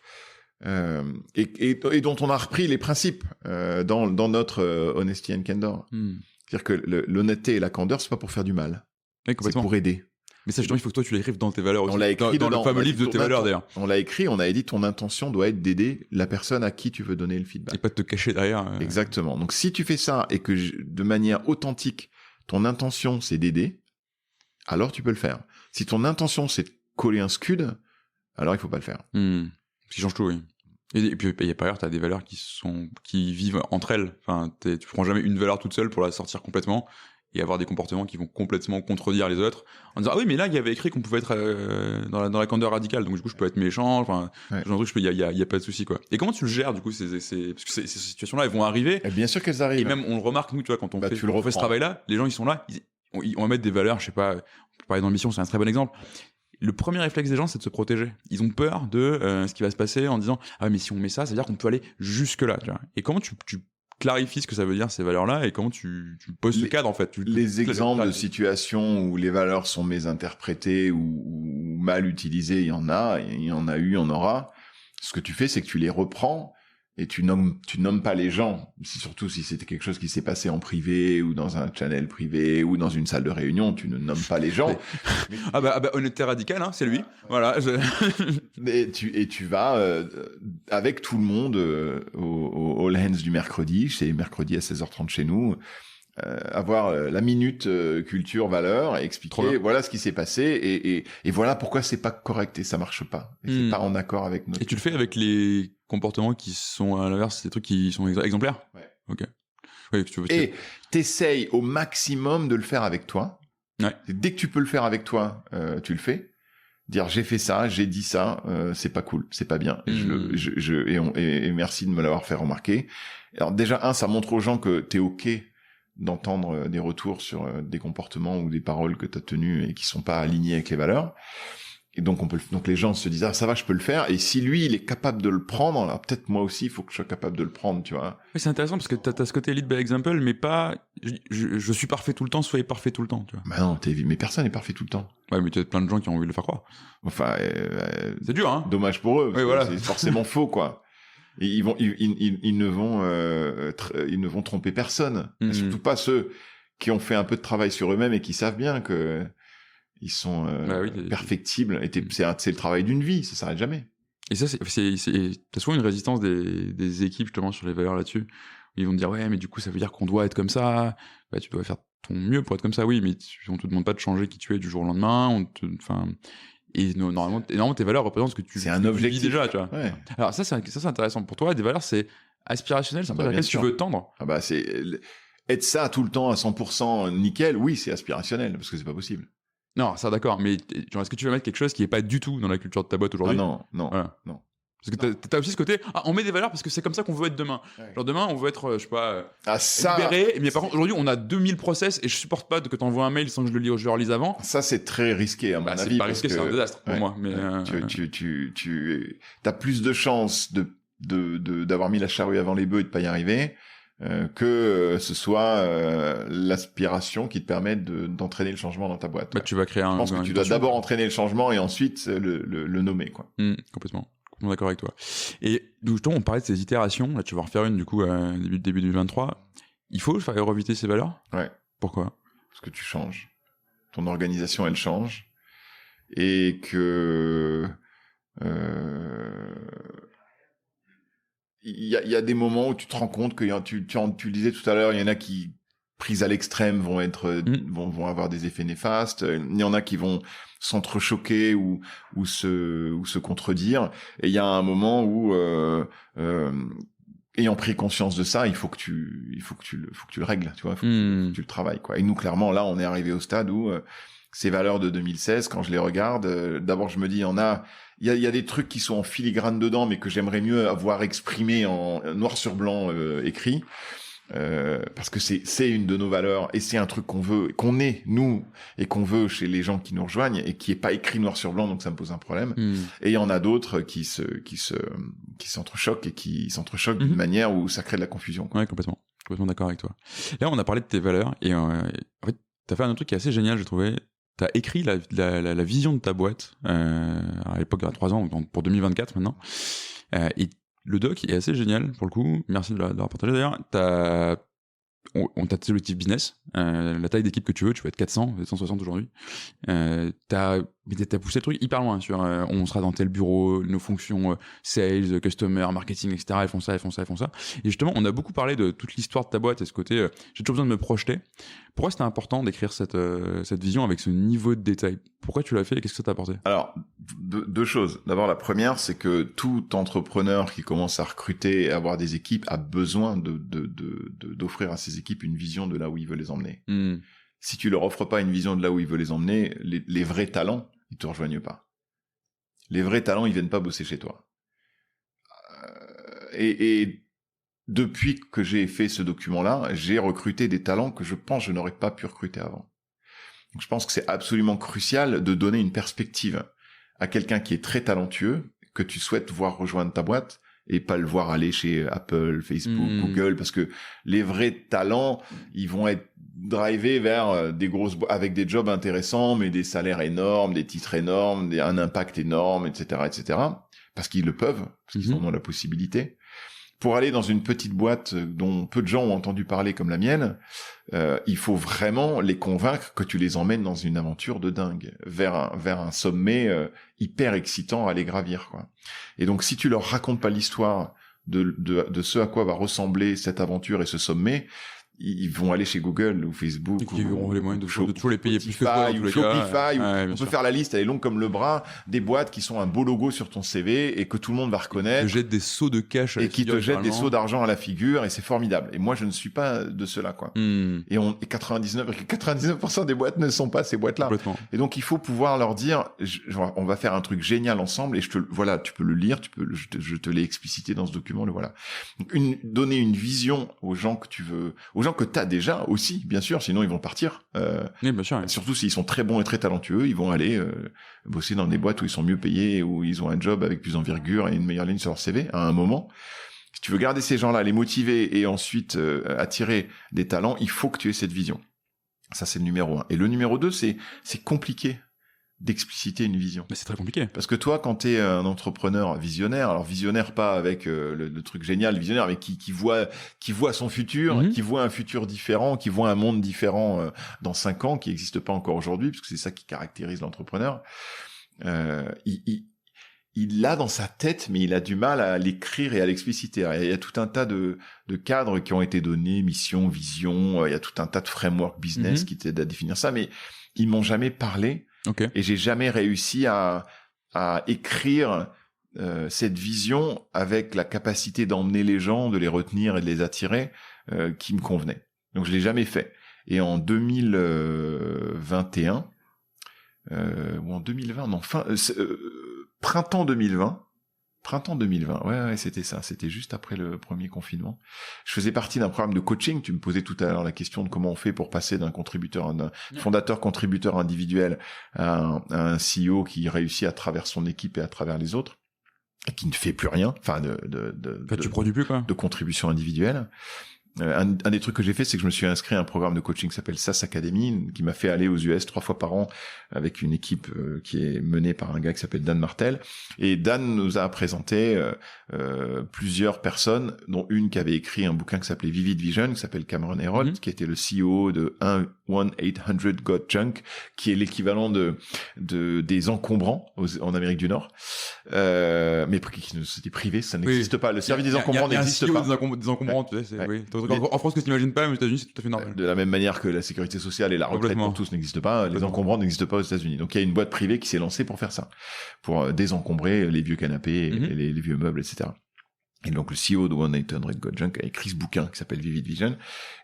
et dont on a repris les principes dans notre Honesty and Candor. C'est-à-dire que l'honnêteté et la candeur, c'est pas pour faire du mal, c'est pour aider. Mais ça, justement, il faut que toi, tu l'écrives dans tes valeurs aussi. On l'a écrit dans le fameux livre de tes valeurs, d'ailleurs. On l'a écrit, on a dit ton intention doit être d'aider la personne à qui tu veux donner le feedback. Et pas de te cacher derrière. Exactement. Donc, si tu fais ça et que de manière authentique, ton intention, c'est d'aider, alors tu peux le faire. Si ton intention, c'est de coller un scud, alors il faut pas le faire. Ce qui change tout, oui. Et puis, par ailleurs, t'as des valeurs qui vivent entre elles. Enfin, tu prends jamais une valeur toute seule pour la sortir complètement. Et avoir des comportements qui vont complètement contredire les autres en disant ah oui mais là il y avait écrit qu'on pouvait être dans la candeur radicale, donc du coup je peux être méchant, enfin genre truc, il y a pas de souci quoi. Et comment tu le gères du coup parce que ces situations là elles vont arriver, et bien sûr qu'elles arrivent, et même on le remarque nous, tu vois, quand on fait ce travail là, les gens ils sont là, on va mettre des valeurs, je sais pas, on peut parler d'ambition, c'est un très bon exemple. Le premier réflexe des gens, c'est de se protéger. Ils ont peur de ce qui va se passer en disant ah mais si on met ça, ça veut dire qu'on peut aller jusque là, tu vois. Et comment tu clarifie ce que ça veut dire, ces valeurs-là, et comment tu poses ce cadre, en fait. Les exemples de situations où les valeurs sont mésinterprétées ou mal utilisées, il y en a eu, il y en aura. Ce que tu fais, c'est que tu les reprends et tu nommes pas les gens. Surtout si c'était quelque chose qui s'est passé en privé ou dans un channel privé ou dans une salle de réunion, tu ne nommes pas les gens. Ah bah honnêteté radicale, hein, c'est lui. Voilà. Et tu vas avec tout le monde au Lens du mercredi, c'est mercredi à 16h30 chez nous, avoir la minute culture valeur, et expliquer voilà ce qui s'est passé et voilà pourquoi c'est pas correct et ça marche pas. Et c'est pas en accord avec nous. Et tu le fais avec les comportements qui sont à l'inverse, des trucs qui sont exemplaires. Ouais. Ok. Ouais, et t'essayes au maximum de le faire avec toi. Ouais. Dès que tu peux le faire avec toi, tu le fais. Dire j'ai fait ça, j'ai dit ça, c'est pas cool, c'est pas bien. Et merci de me l'avoir fait remarquer. Alors déjà ça montre aux gens que t'es ok d'entendre des retours sur des comportements ou des paroles que t'as tenues et qui sont pas alignées avec les valeurs. Et donc donc les gens se disent ah ça va, je peux le faire. Et si lui il est capable de le prendre, alors peut-être moi aussi il faut que je sois capable de le prendre, tu vois. Oui, c'est intéressant parce que t'as ce côté lead by example, mais pas je suis parfait tout le temps, soyez parfait tout le temps, tu vois. Bah non, mais personne n'est parfait tout le temps. Ouais, mais tu as plein de gens qui ont envie de le faire croire. Enfin, c'est dur, hein. Dommage pour eux. Oui, voilà. C'est forcément faux, quoi. Et ils ne vont tromper personne. Et surtout pas ceux qui ont fait un peu de travail sur eux-mêmes et qui savent bien que ils sont perfectibles. Et c'est le travail d'une vie, ça s'arrête jamais. Et ça, t'as souvent une résistance des équipes justement sur les valeurs là-dessus. Ils vont te dire ouais, mais du coup ça veut dire qu'on doit être comme ça. Bah tu dois faire ton mieux pour être comme ça, oui, mais on te demande pas de changer qui tu es du jour au lendemain. Et normalement tes valeurs représentent ce que tu. C'est un objectif tu vis déjà, tu vois. Ouais. Alors ça c'est intéressant pour toi. Des valeurs, c'est aspirationnel, c'est un peu vers lequel tu veux tendre. Ah bah c'est être ça tout le temps à 100% nickel. Oui, c'est aspirationnel parce que c'est pas possible. Non, ça d'accord, mais genre, est-ce que tu vas mettre quelque chose qui est pas du tout dans la culture de ta boîte aujourd'hui? Ah non. Parce que t'as aussi ce côté, on met des valeurs parce que c'est comme ça qu'on veut être demain. Ouais. Genre demain, on veut être, je sais pas, libéré, mais par contre, aujourd'hui, on a 2000 process et je supporte pas que t'envoies un mail sans que je le relise avant. Ça, c'est très risqué, à mon avis. C'est pas risqué, c'est un désastre pour moi. Mais tu as plus de chances d'avoir mis la charrue avant les bœufs et de pas y arriver, que ce soit l'aspiration qui te permet d'entraîner le changement dans ta boîte. Bah, tu vas créer je pense que tu dois d'abord entraîner le changement et ensuite le nommer, quoi. Complètement d'accord avec toi. Et justement, on parlait de ces itérations. Là, tu vas en refaire une du coup début 2023. Il faut revisiter ces valeurs. Ouais. Pourquoi? Parce que tu changes. Ton organisation, elle change, et que il y a des moments où tu te rends compte que tu le disais tout à l'heure, il y en a qui prises à l'extrême vont avoir des effets néfastes. Il y en a qui vont s'entrechoquer ou se contredire. Et il y a un moment où ayant pris conscience de ça, il faut que tu le règles, tu vois, il faut que tu le travailles, quoi. Et nous, clairement, là, on est arrivé au stade où Ces valeurs de 2016, quand je les regarde, d'abord je me dis, il y a des trucs qui sont en filigrane dedans, mais que j'aimerais mieux avoir exprimé en noir sur blanc écrit. Parce que c'est une de nos valeurs et c'est un truc qu'on veut, qu'on est nous et qu'on veut chez les gens qui nous rejoignent et qui est pas écrit noir sur blanc, donc ça me pose un problème. Et il y en a d'autres qui s'entrechoquent et qui s'entrechoquent d'une manière où ça crée de la confusion, quoi. Ouais, complètement d'accord avec toi. Là, on a parlé de tes valeurs et en fait, t'as fait un autre truc qui est assez génial, j'ai trouvé. T'as écrit la vision de ta boîte à l'époque, il y a 3 ans, pour 2024 maintenant. Et le doc est assez génial pour le coup. Merci de l'avoir partagé d'ailleurs. On t'a tes objectifs business, la taille d'équipe que tu veux être 400, 160 aujourd'hui. T'as poussé le truc hyper loin sur on sera dans tel bureau, nos fonctions sales, customer, marketing, etc. Ils font ça. Et justement, on a beaucoup parlé de toute l'histoire de ta boîte et ce côté j'ai toujours besoin de me projeter. Pourquoi c'était important d'écrire cette vision avec ce niveau de détail? Pourquoi tu l'as fait et qu'est-ce que ça t'a apporté? Alors, deux choses. D'abord, la première, c'est que tout entrepreneur qui commence à recruter et à avoir des équipes a besoin d'offrir à ses équipes une vision de là où il veut les emmener. Si tu leur offres pas une vision de là où il veut les emmener, les vrais talents, ils te rejoignent pas. Les vrais talents, ils viennent pas bosser chez toi. Et depuis que j'ai fait ce document-là, j'ai recruté des talents que je pense que je n'aurais pas pu recruter avant. Donc, je pense que c'est absolument crucial de donner une perspective à quelqu'un qui est très talentueux, que tu souhaites voir rejoindre ta boîte, et pas le voir aller chez Apple, Facebook, Google, parce que les vrais talents, ils vont être drivés vers des grosses avec des jobs intéressants, mais des salaires énormes, des titres énormes, un impact énorme, etc., parce qu'ils le peuvent, parce qu'ils en ont la possibilité. Pour aller dans une petite boîte dont peu de gens ont entendu parler comme la mienne, il faut vraiment les convaincre que tu les emmènes dans une aventure de dingue, vers un sommet hyper excitant à aller gravir, quoi. Et donc, si tu leur racontes pas l'histoire de ce à quoi va ressembler cette aventure et ce sommet, ils vont aller chez Google ou Facebook et ils auront les moyens de toujours les payer plus que toi, ou Shopify, on peut faire la liste, elle est longue comme le bras, des boîtes qui sont un beau logo sur ton CV et que tout le monde va reconnaître. Qui te jettent des seaux de cash et qui te jettent des seaux d'argent à la figure et c'est formidable. Et moi, je ne suis pas de ceux-là, quoi. Et 99% des boîtes ne sont pas ces boîtes-là. Et donc, il faut pouvoir leur dire, on va faire un truc génial ensemble et voilà, tu peux le lire, je te l'ai explicité dans ce document, le voilà. Donc, donner une vision aux gens que tu veux, aux gens que t'as déjà aussi, bien sûr, sinon ils vont partir. Oui, bien sûr. Surtout s'ils sont très bons et très talentueux, ils vont aller bosser dans des boîtes où ils sont mieux payés, où ils ont un job avec plus d'envergure et une meilleure ligne sur leur CV à un moment. Si tu veux garder ces gens-là, les motiver et ensuite attirer des talents, il faut que tu aies cette vision. Ça, c'est le numéro 1. Et le numéro 2, c'est compliqué d'expliciter une vision. Mais c'est très compliqué. Parce que toi, quand t'es un entrepreneur visionnaire, alors visionnaire pas avec le truc génial, visionnaire, mais qui voit son futur, qui voit un futur différent, qui voit un monde différent dans 5 ans, qui n'existe pas encore aujourd'hui, parce que c'est ça qui caractérise l'entrepreneur. Il l'a dans sa tête, mais il a du mal à l'écrire et à l'expliciter. Il y a tout un tas de cadres qui ont été donnés, mission, vision, il y a tout un tas de framework business qui t'aident à définir ça, mais ils m'ont jamais parlé. Okay. Et j'ai jamais réussi à écrire cette vision avec la capacité d'emmener les gens, de les retenir et de les attirer qui me convenait. Donc je l'ai jamais fait. Et en 2021 ou en 2020, non, printemps 2020, ouais, c'était ça, c'était juste après le premier confinement. Je faisais partie d'un programme de coaching, tu me posais tout à l'heure la question de comment on fait pour passer d'un fondateur-contributeur individuel à un CEO qui réussit à travers son équipe et à travers les autres, et qui ne fait plus rien, tu produis plus, quoi. De contribution individuelle. Un des trucs que j'ai fait, c'est que je me suis inscrit à un programme de coaching qui s'appelle SAS Academy, qui m'a fait aller aux US 3 fois par an avec une équipe qui est menée par un gars qui s'appelle Dan Martel. Et Dan nous a présenté plusieurs personnes, dont une qui avait écrit un bouquin qui s'appelait Vivid Vision, qui s'appelle Cameron Herold, qui était le CEO de 1-800 Got Junk, qui est l'équivalent des encombrants en Amérique du Nord. Mais c'était privé, ça n'existe pas. Le service des encombrants n'existe pas. Des encombrants, tu sais, oui. En France, que tu n'imagines pas, mais aux États-Unis, c'est tout à fait normal. De la même manière que la sécurité sociale et la retraite pour tous n'existent pas, les encombrants n'existent pas aux États-Unis. Donc il y a une boîte privée qui s'est lancée pour faire ça, pour désencombrer les vieux canapés, et les vieux meubles, etc. Et donc, le CEO de 1-800 Got Junk a écrit ce bouquin qui s'appelle Vivid Vision.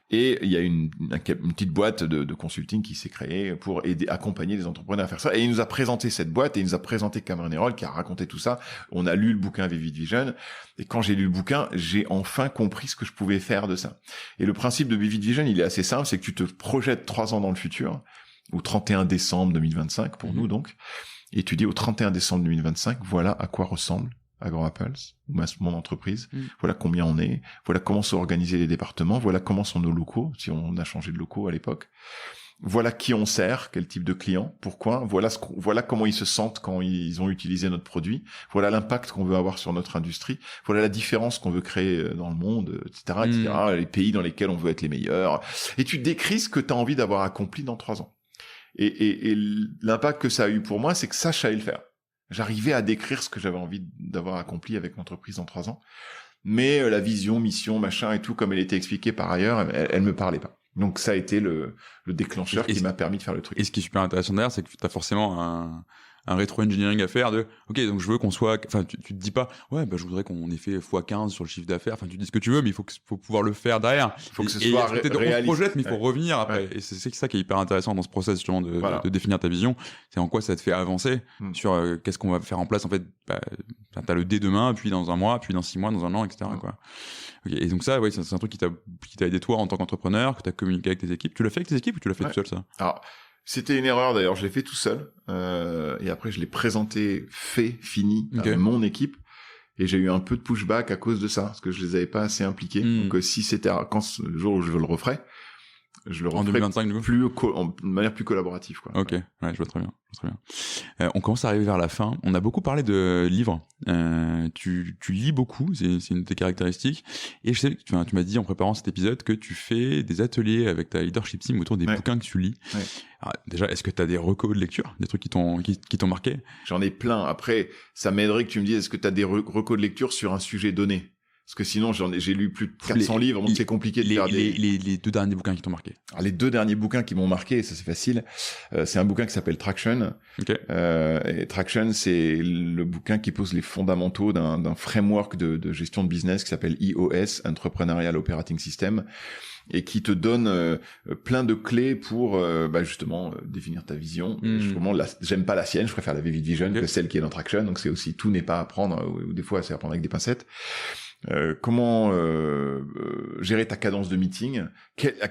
Et il y a une petite boîte de consulting qui s'est créée pour accompagner les entrepreneurs à faire ça. Et il nous a présenté cette boîte et il nous a présenté Cameron Herold qui a raconté tout ça. On a lu le bouquin Vivid Vision. Et quand j'ai lu le bouquin, j'ai enfin compris ce que je pouvais faire de ça. Et le principe de Vivid Vision, il est assez simple, c'est que tu te projettes 3 ans dans le futur, au 31 décembre 2025 pour nous donc. Et tu dis au 31 décembre 2025, voilà à quoi ressemble AgroApples, ou mon entreprise, voilà combien on est, voilà comment sont organisés les départements, voilà comment sont nos locaux, si on a changé de locaux à l'époque, voilà qui on sert, quel type de client, pourquoi, voilà comment ils se sentent quand ils ont utilisé notre produit, voilà l'impact qu'on veut avoir sur notre industrie, voilà la différence qu'on veut créer dans le monde, etc., les pays dans lesquels on veut être les meilleurs, et tu décris ce que tu as envie d'avoir accompli dans 3 ans. Et l'impact que ça a eu pour moi, c'est que ça, je savais le faire. J'arrivais à décrire ce que j'avais envie d'avoir accompli avec l'entreprise en 3 ans. Mais la vision, mission, machin et tout, comme elle était expliquée par ailleurs, elle me parlait pas. Donc ça a été le déclencheur qui m'a permis de faire le truc. Et ce qui est super intéressant derrière, c'est que tu as forcément un rétro-engineering à faire ok, donc je veux qu'on soit, enfin, tu te dis pas, ouais, bah, je voudrais qu'on ait fait x15 sur le chiffre d'affaires, enfin, tu dis ce que tu veux, mais il faut pouvoir le faire derrière. Il faut que ce soit réaliste. On se projette, mais il faut revenir après. Ouais. Et c'est ça qui est hyper intéressant dans ce process, justement, de définir ta vision. C'est en quoi ça te fait avancer sur qu'est-ce qu'on va faire en place, en fait. Bah, t'as le dé demain, puis dans un mois, puis dans 6 mois, dans un an, etc., quoi. Okay. Et donc ça, ouais, c'est un truc qui t'a aidé toi en tant qu'entrepreneur, que t'as communiqué avec tes équipes. Tu l'as fait avec tes équipes ou tu l'as fait tout seul, ça? Alors, c'était une erreur d'ailleurs, je l'ai fait tout seul, et après je l'ai présenté, fini à mon équipe, et j'ai eu un peu de pushback à cause de ça, parce que je les avais pas assez impliqués. Donc si c'était le jour où je le referai, je le referai en 2025, de manière plus collaborative, quoi. Ok, ouais, je vois très bien. On commence à arriver vers la fin. On a beaucoup parlé de livres. Tu lis beaucoup, c'est une de tes caractéristiques. Et je sais que tu m'as dit en préparant cet épisode que tu fais des ateliers avec ta leadership team autour des bouquins que tu lis. Ouais. Alors, déjà, est-ce que tu as des recos de lecture, des trucs qui t'ont marqué? J'en ai plein. Après, ça m'aiderait que tu me dises, est-ce que tu as des recos de lecture sur un sujet donné? Parce que sinon, j'ai lu plus de 400 livres, donc c'est compliqué de faire les 2 derniers bouquins qui t'ont marqué. Alors, les 2 derniers bouquins qui m'ont marqué, ça c'est facile, c'est un bouquin qui s'appelle Traction. Et Traction, c'est le bouquin qui pose les fondamentaux d'un framework de gestion de business qui s'appelle EOS, Entrepreneurial Operating System, et qui te donne plein de clés pour justement définir ta vision. J'aime pas la sienne, je préfère la Vivid Vision que celle qui est dans Traction, donc c'est aussi tout n'est pas à prendre, ou des fois c'est à prendre avec des pincettes. Comment gérer ta cadence de meeting,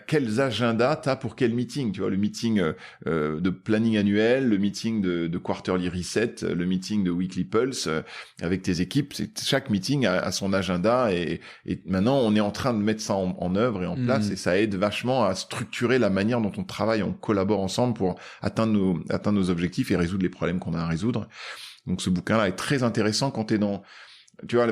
quels agendas t'as pour quel meeting, tu vois, le meeting de planning annuel, le meeting de quarterly reset, le meeting de weekly pulse avec tes équipes, chaque meeting a son agenda, et maintenant on est en train de mettre ça en œuvre et en place, et ça aide vachement à structurer la manière dont on travaille, on collabore ensemble pour atteindre nos objectifs et résoudre les problèmes qu'on a à résoudre. Donc ce bouquin-là est très intéressant quand t'es dans... Tu vois,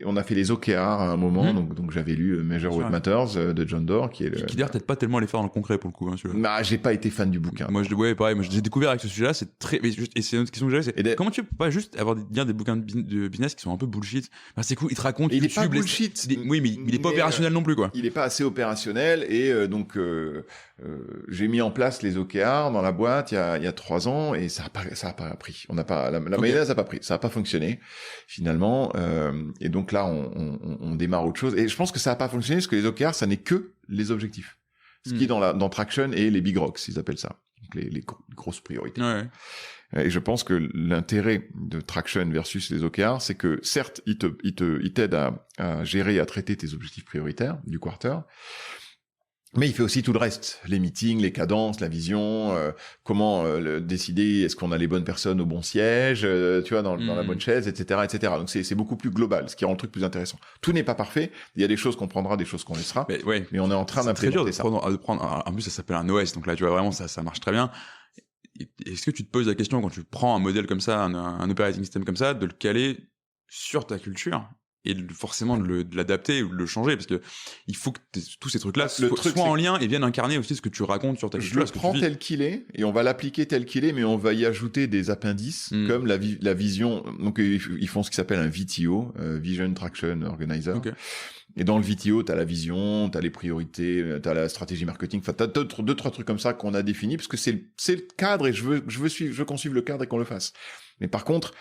on a fait les OKR à un moment, donc j'avais lu Measure What Matters de John Doerr, qui d'ailleurs peut-être pas tellement les faire dans le concret pour le coup. Bah, j'ai pas été fan du bouquin. Moi, pareil. Moi, j'ai découvert avec ce sujet-là, c'est très. Et c'est une autre question que j'avais, c'est comment tu peux pas juste lire des bouquins de business qui sont un peu bullshit. Bah, c'est cool, il te raconte. Il est pas bullshit. Oui, mais il est pas opérationnel non plus, quoi. Il est pas assez opérationnel, et donc j'ai mis en place les OKR dans la boîte il y a 3 ans, et ça a pas pris. On n'a pas la mayonnaise a pas pris, ça a pas fonctionné finalement. Et donc là, on démarre autre chose. Et je pense que ça n'a pas fonctionné parce que les OKR, ça n'est que les objectifs. Ce qui est dans Traction et les Big Rocks, ils appellent ça. Donc les grosses priorités. Ouais. Et je pense que l'intérêt de Traction versus les OKR, c'est que certes, ils t'aident à gérer et à traiter tes objectifs prioritaires du quarter. Mais il fait aussi tout le reste, les meetings, les cadences, la vision, comment décider est-ce qu'on a les bonnes personnes au bon siège, tu vois, dans la bonne chaise, etc., etc. Donc c'est beaucoup plus global, ce qui rend le truc plus intéressant. Tout n'est pas parfait, il y a des choses qu'on prendra, des choses qu'on laissera, mais on est en train d'implémenter ça. De prendre, en plus ça s'appelle un OS, donc là tu vois vraiment ça marche très bien. Est-ce que tu te poses la question quand tu prends un modèle comme ça, un operating system comme ça, de le caler sur ta culture? Et forcément de l'adapter ou de le changer, parce que il faut que tous ces trucs-là soient en lien et viennent incarner aussi ce que tu racontes sur ta culture. Je le prends tel qu'il est, et on va l'appliquer tel qu'il est, mais on va y ajouter des appendices, comme la vision. Donc ils font ce qui s'appelle un VTO, Vision Traction Organizer. Okay. Et dans le VTO, t'as la vision, t'as les priorités, t'as la stratégie marketing, enfin t'as deux, trois trucs comme ça qu'on a définis, parce que c'est le cadre, et je veux qu'on suive le cadre et qu'on le fasse. Mais par contre,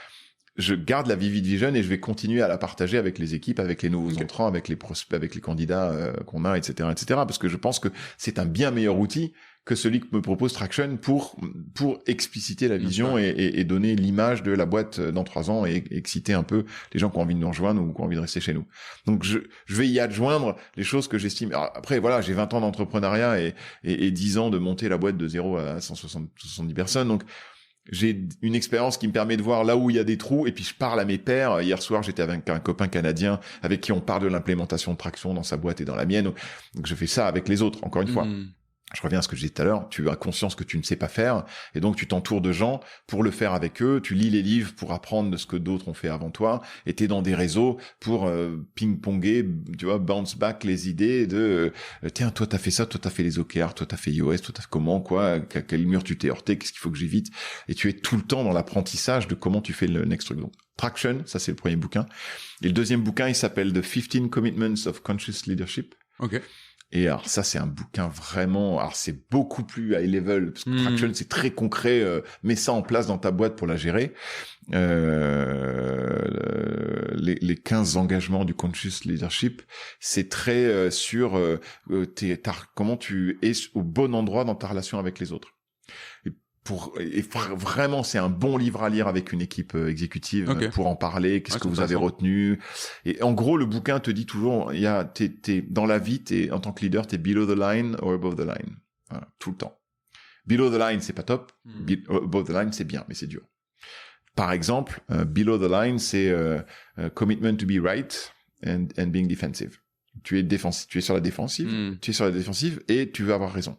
je garde la Vivid Vision et je vais continuer à la partager avec les équipes, avec les nouveaux entrants, avec les prospects, avec les candidats qu'on a, etc., etc. Parce que je pense que c'est un bien meilleur outil que celui que me propose Traction pour expliciter la vision et donner l'image de la boîte dans 3 ans et exciter un peu les gens qui ont envie de nous rejoindre ou qui ont envie de rester chez nous. Donc je vais y adjoindre les choses que j'estime. Alors, après voilà, j'ai 20 ans d'entrepreneuriat et 10 ans de monter la boîte de 0 à 170 personnes. Donc j'ai une expérience qui me permet de voir là où il y a des trous, et puis je parle à mes pairs. Hier soir, j'étais avec un copain canadien avec qui on parle de l'implémentation de Traction dans sa boîte et dans la mienne. Donc je fais ça avec les autres, encore une fois. Je reviens à ce que je disais tout à l'heure, tu as conscience que tu ne sais pas faire, et donc tu t'entoures de gens pour le faire avec eux, tu lis les livres pour apprendre de ce que d'autres ont fait avant toi, et t'es dans des réseaux pour ping-ponger, tu vois, bounce back les idées de tiens, toi t'as fait ça, toi t'as fait les OKR, toi t'as fait iOS, toi t'as fait comment, quoi, quel mur tu t'es heurté, qu'est-ce qu'il faut que j'évite, et tu es tout le temps dans l'apprentissage de comment tu fais le next truc. Donc, Traction, ça c'est le premier bouquin. Et le deuxième bouquin, il s'appelle The 15 Commitments of Conscious Leadership. Ok. Et alors ça, c'est un bouquin vraiment... Alors c'est beaucoup plus high level, parce que Traction, c'est très concret. Mets ça en place dans ta boîte pour la gérer. Les 15 engagements du Conscious Leadership, c'est très sur comment tu es au bon endroit dans ta relation avec les autres. Et vraiment, c'est un bon livre à lire avec une équipe exécutive pour en parler. Qu'est-ce que vous avez retenu? Et en gros, le bouquin te dit toujours, t'es dans la vie, en tant que leader, t'es below the line or above the line. Voilà, tout le temps. Below the line, c'est pas top. Above the line, c'est bien, mais c'est dur. Par exemple, below the line, c'est commitment to be right and being defensive. Tu es sur la défensive. Tu es sur la défensive et tu veux avoir raison.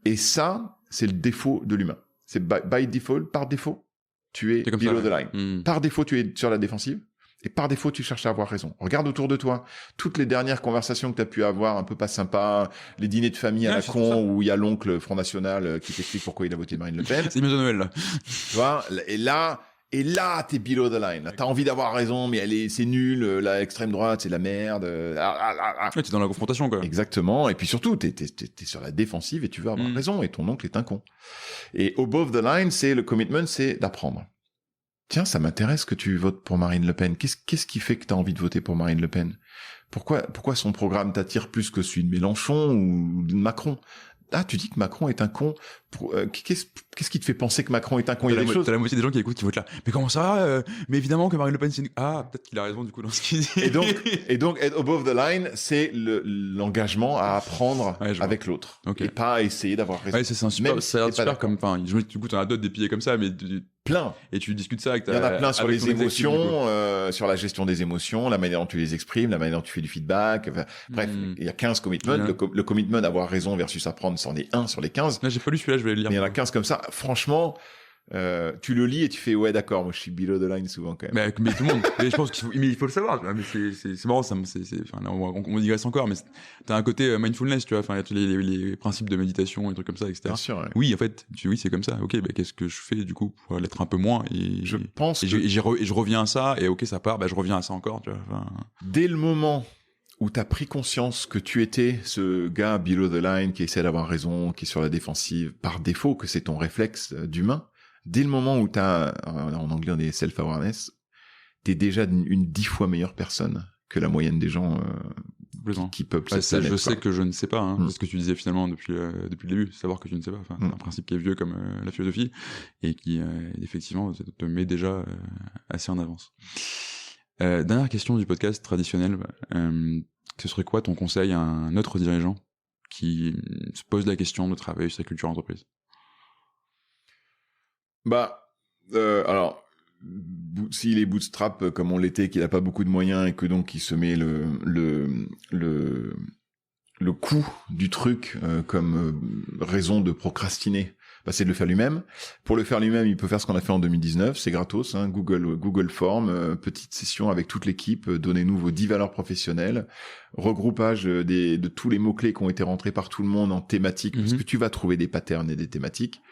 Et ça, c'est le défaut de l'humain. C'est by default, par défaut, tu es below the line. Par défaut, tu es sur la défensive. Et par défaut, tu cherches à avoir raison. Regarde autour de toi. Toutes les dernières conversations que tu as pu avoir, un peu pas sympa, les dîners de famille à la con, où il y a l'oncle Front National qui t'explique pourquoi il a voté Marine Le Pen. C'est mieux de Noël, là. Tu vois, et là, t'es below the line. Là, t'as envie d'avoir raison, mais c'est nul. La extrême droite, c'est de la merde. Ouais, t'es dans la confrontation, quoi. Exactement. Et puis surtout, t'es sur la défensive et tu veux avoir raison. Et ton oncle est un con. Et above the line, le commitment, c'est d'apprendre. Tiens, ça m'intéresse que tu votes pour Marine Le Pen. Qu'est-ce qui fait que t'as envie de voter pour Marine Le Pen? Pourquoi son programme t'attire plus que celui de Mélenchon ou de Macron? Ah, tu dis que Macron est un con. Qu'est-ce qui te fait penser que Macron est un con? Il y a des choses. T'as la moitié des gens qui écoutent qui votent là. Mais comment ça mais évidemment que Marine Le Pen, c'est peut-être qu'il a raison du coup dans ce qu'il dit. Et donc, être above the line, c'est l'engagement à apprendre avec l'autre. Et pas à essayer d'avoir raison. Ouais, c'est un super, comme, du coup, t'en as d'autres des piliers comme ça, mais plein. Et tu discutes ça avec ta... Il y en a plein sur les émotions, sur la gestion des émotions, la manière dont tu les exprimes, la manière dont tu fais du feedback. Enfin, bref, il y a 15 commitments. Le commitment d'avoir raison versus apprendre, c'en est un sur les 15. Là, j'ai pas lu celui-là, je vais le lire. Mais il y en a 15 comme ça. Franchement, tu le lis et tu fais ouais, d'accord, moi je suis below the line souvent quand même. Mais tout le monde. Mais je pense il faut le savoir. Mais c'est marrant, on digresse encore, mais t'as un côté mindfulness, tu vois. Enfin, les principes de méditation, et trucs comme ça, etc. Bien sûr. Ouais. Oui, en fait, c'est comme ça. Ok, qu'est-ce que je fais du coup pour l'être un peu moins? Et je pense. Je reviens à ça. Et ok, ça part. Je reviens à ça encore. Tu vois. Enfin... Dès le moment où t'as pris conscience que tu étais ce gars below the line qui essaie d'avoir raison, qui est sur la défensive par défaut, que c'est ton réflexe d'humain. Dès le moment où t'as, en anglais on est self-awareness, t'es déjà une 10 fois meilleure personne que la moyenne des gens qui peuplent cette planète. Je sais que je ne sais pas, c'est ce que tu disais finalement depuis le début, savoir que tu ne sais pas. C'est un principe qui est vieux comme la philosophie et qui effectivement te met déjà assez en avance. Dernière question du podcast traditionnel, ce serait quoi ton conseil à un autre dirigeant qui se pose la question de travailler sur sa culture entreprise? Alors, s'il est bootstrap comme on l'était, qu'il a pas beaucoup de moyens et que donc il se met le coût du truc comme raison de procrastiner, c'est de le faire lui-même. Pour le faire lui-même, il peut faire ce qu'on a fait en 2019, c'est gratos, Google Form, petite session avec toute l'équipe, donnez-nous vos 10 valeurs professionnelles, regroupage de tous les mots-clés qui ont été rentrés par tout le monde en thématique, parce que tu vas trouver des patterns et des thématiques.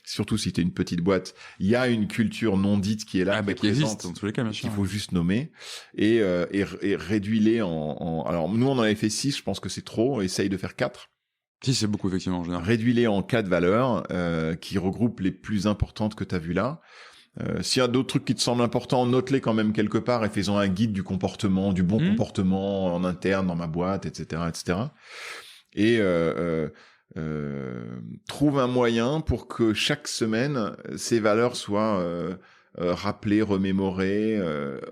Surtout si t'es une petite boîte, il y a une culture non dite qui est là, qui existe dans tous les cas, bien sûr. Qu'il faut juste nommer et réduis-les alors nous on en avait fait 6, je pense que c'est trop, essaye de faire 4. Si, c'est beaucoup effectivement en général. Réduis-les en 4 valeurs qui regroupent les plus importantes que t'as vues là. S'il y a d'autres trucs qui te semblent importants, note-les quand même quelque part et fais-en un guide du comportement, du bon comportement en interne dans ma boîte, etc., etc. Et trouve un moyen pour que chaque semaine ces valeurs soient rappelées, remémorées,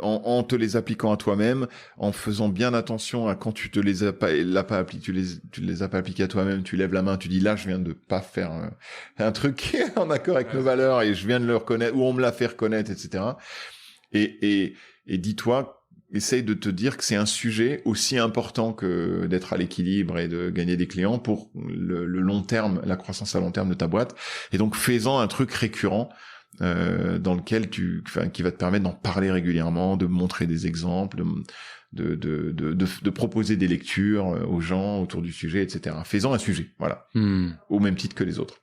en te les appliquant à toi-même, en faisant bien attention à quand tu te les as pas appliquées, tu les as pas appliquées à toi-même, tu lèves la main, tu dis là je viens de pas faire un truc qui est en accord avec nos valeurs et je viens de le reconnaître ou on me l'a fait reconnaître, etc. Et dis-toi, essaye de te dire que c'est un sujet aussi important que d'être à l'équilibre et de gagner des clients pour le long terme, la croissance à long terme de ta boîte. Et donc, fais-en un truc récurrent dans lequel qui va te permettre d'en parler régulièrement, de montrer des exemples, de proposer des lectures aux gens autour du sujet, etc. Fais-en un sujet, voilà, au même titre que les autres.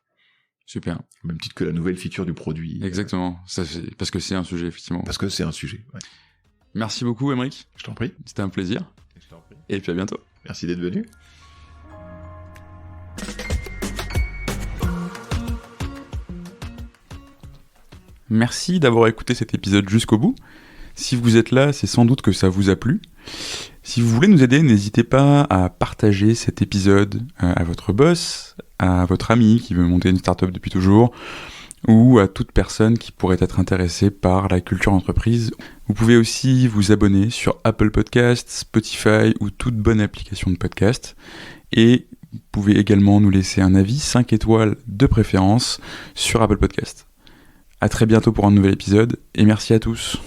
Super. Au même titre que la nouvelle feature du produit. Exactement. Parce que c'est un sujet, effectivement. Parce que c'est un sujet, ouais. Merci beaucoup, Aymeric. Je t'en prie. C'était un plaisir. Je t'en prie. Et puis à bientôt. Merci d'être venu. Merci d'avoir écouté cet épisode jusqu'au bout. Si vous êtes là, c'est sans doute que ça vous a plu. Si vous voulez nous aider, n'hésitez pas à partager cet épisode à votre boss, à votre ami qui veut monter une startup depuis toujours, ou à toute personne qui pourrait être intéressée par la culture d'entreprise. Vous pouvez aussi vous abonner sur Apple Podcasts, Spotify ou toute bonne application de podcast. Et vous pouvez également nous laisser un avis 5 étoiles de préférence sur Apple Podcasts. À très bientôt pour un nouvel épisode et merci à tous.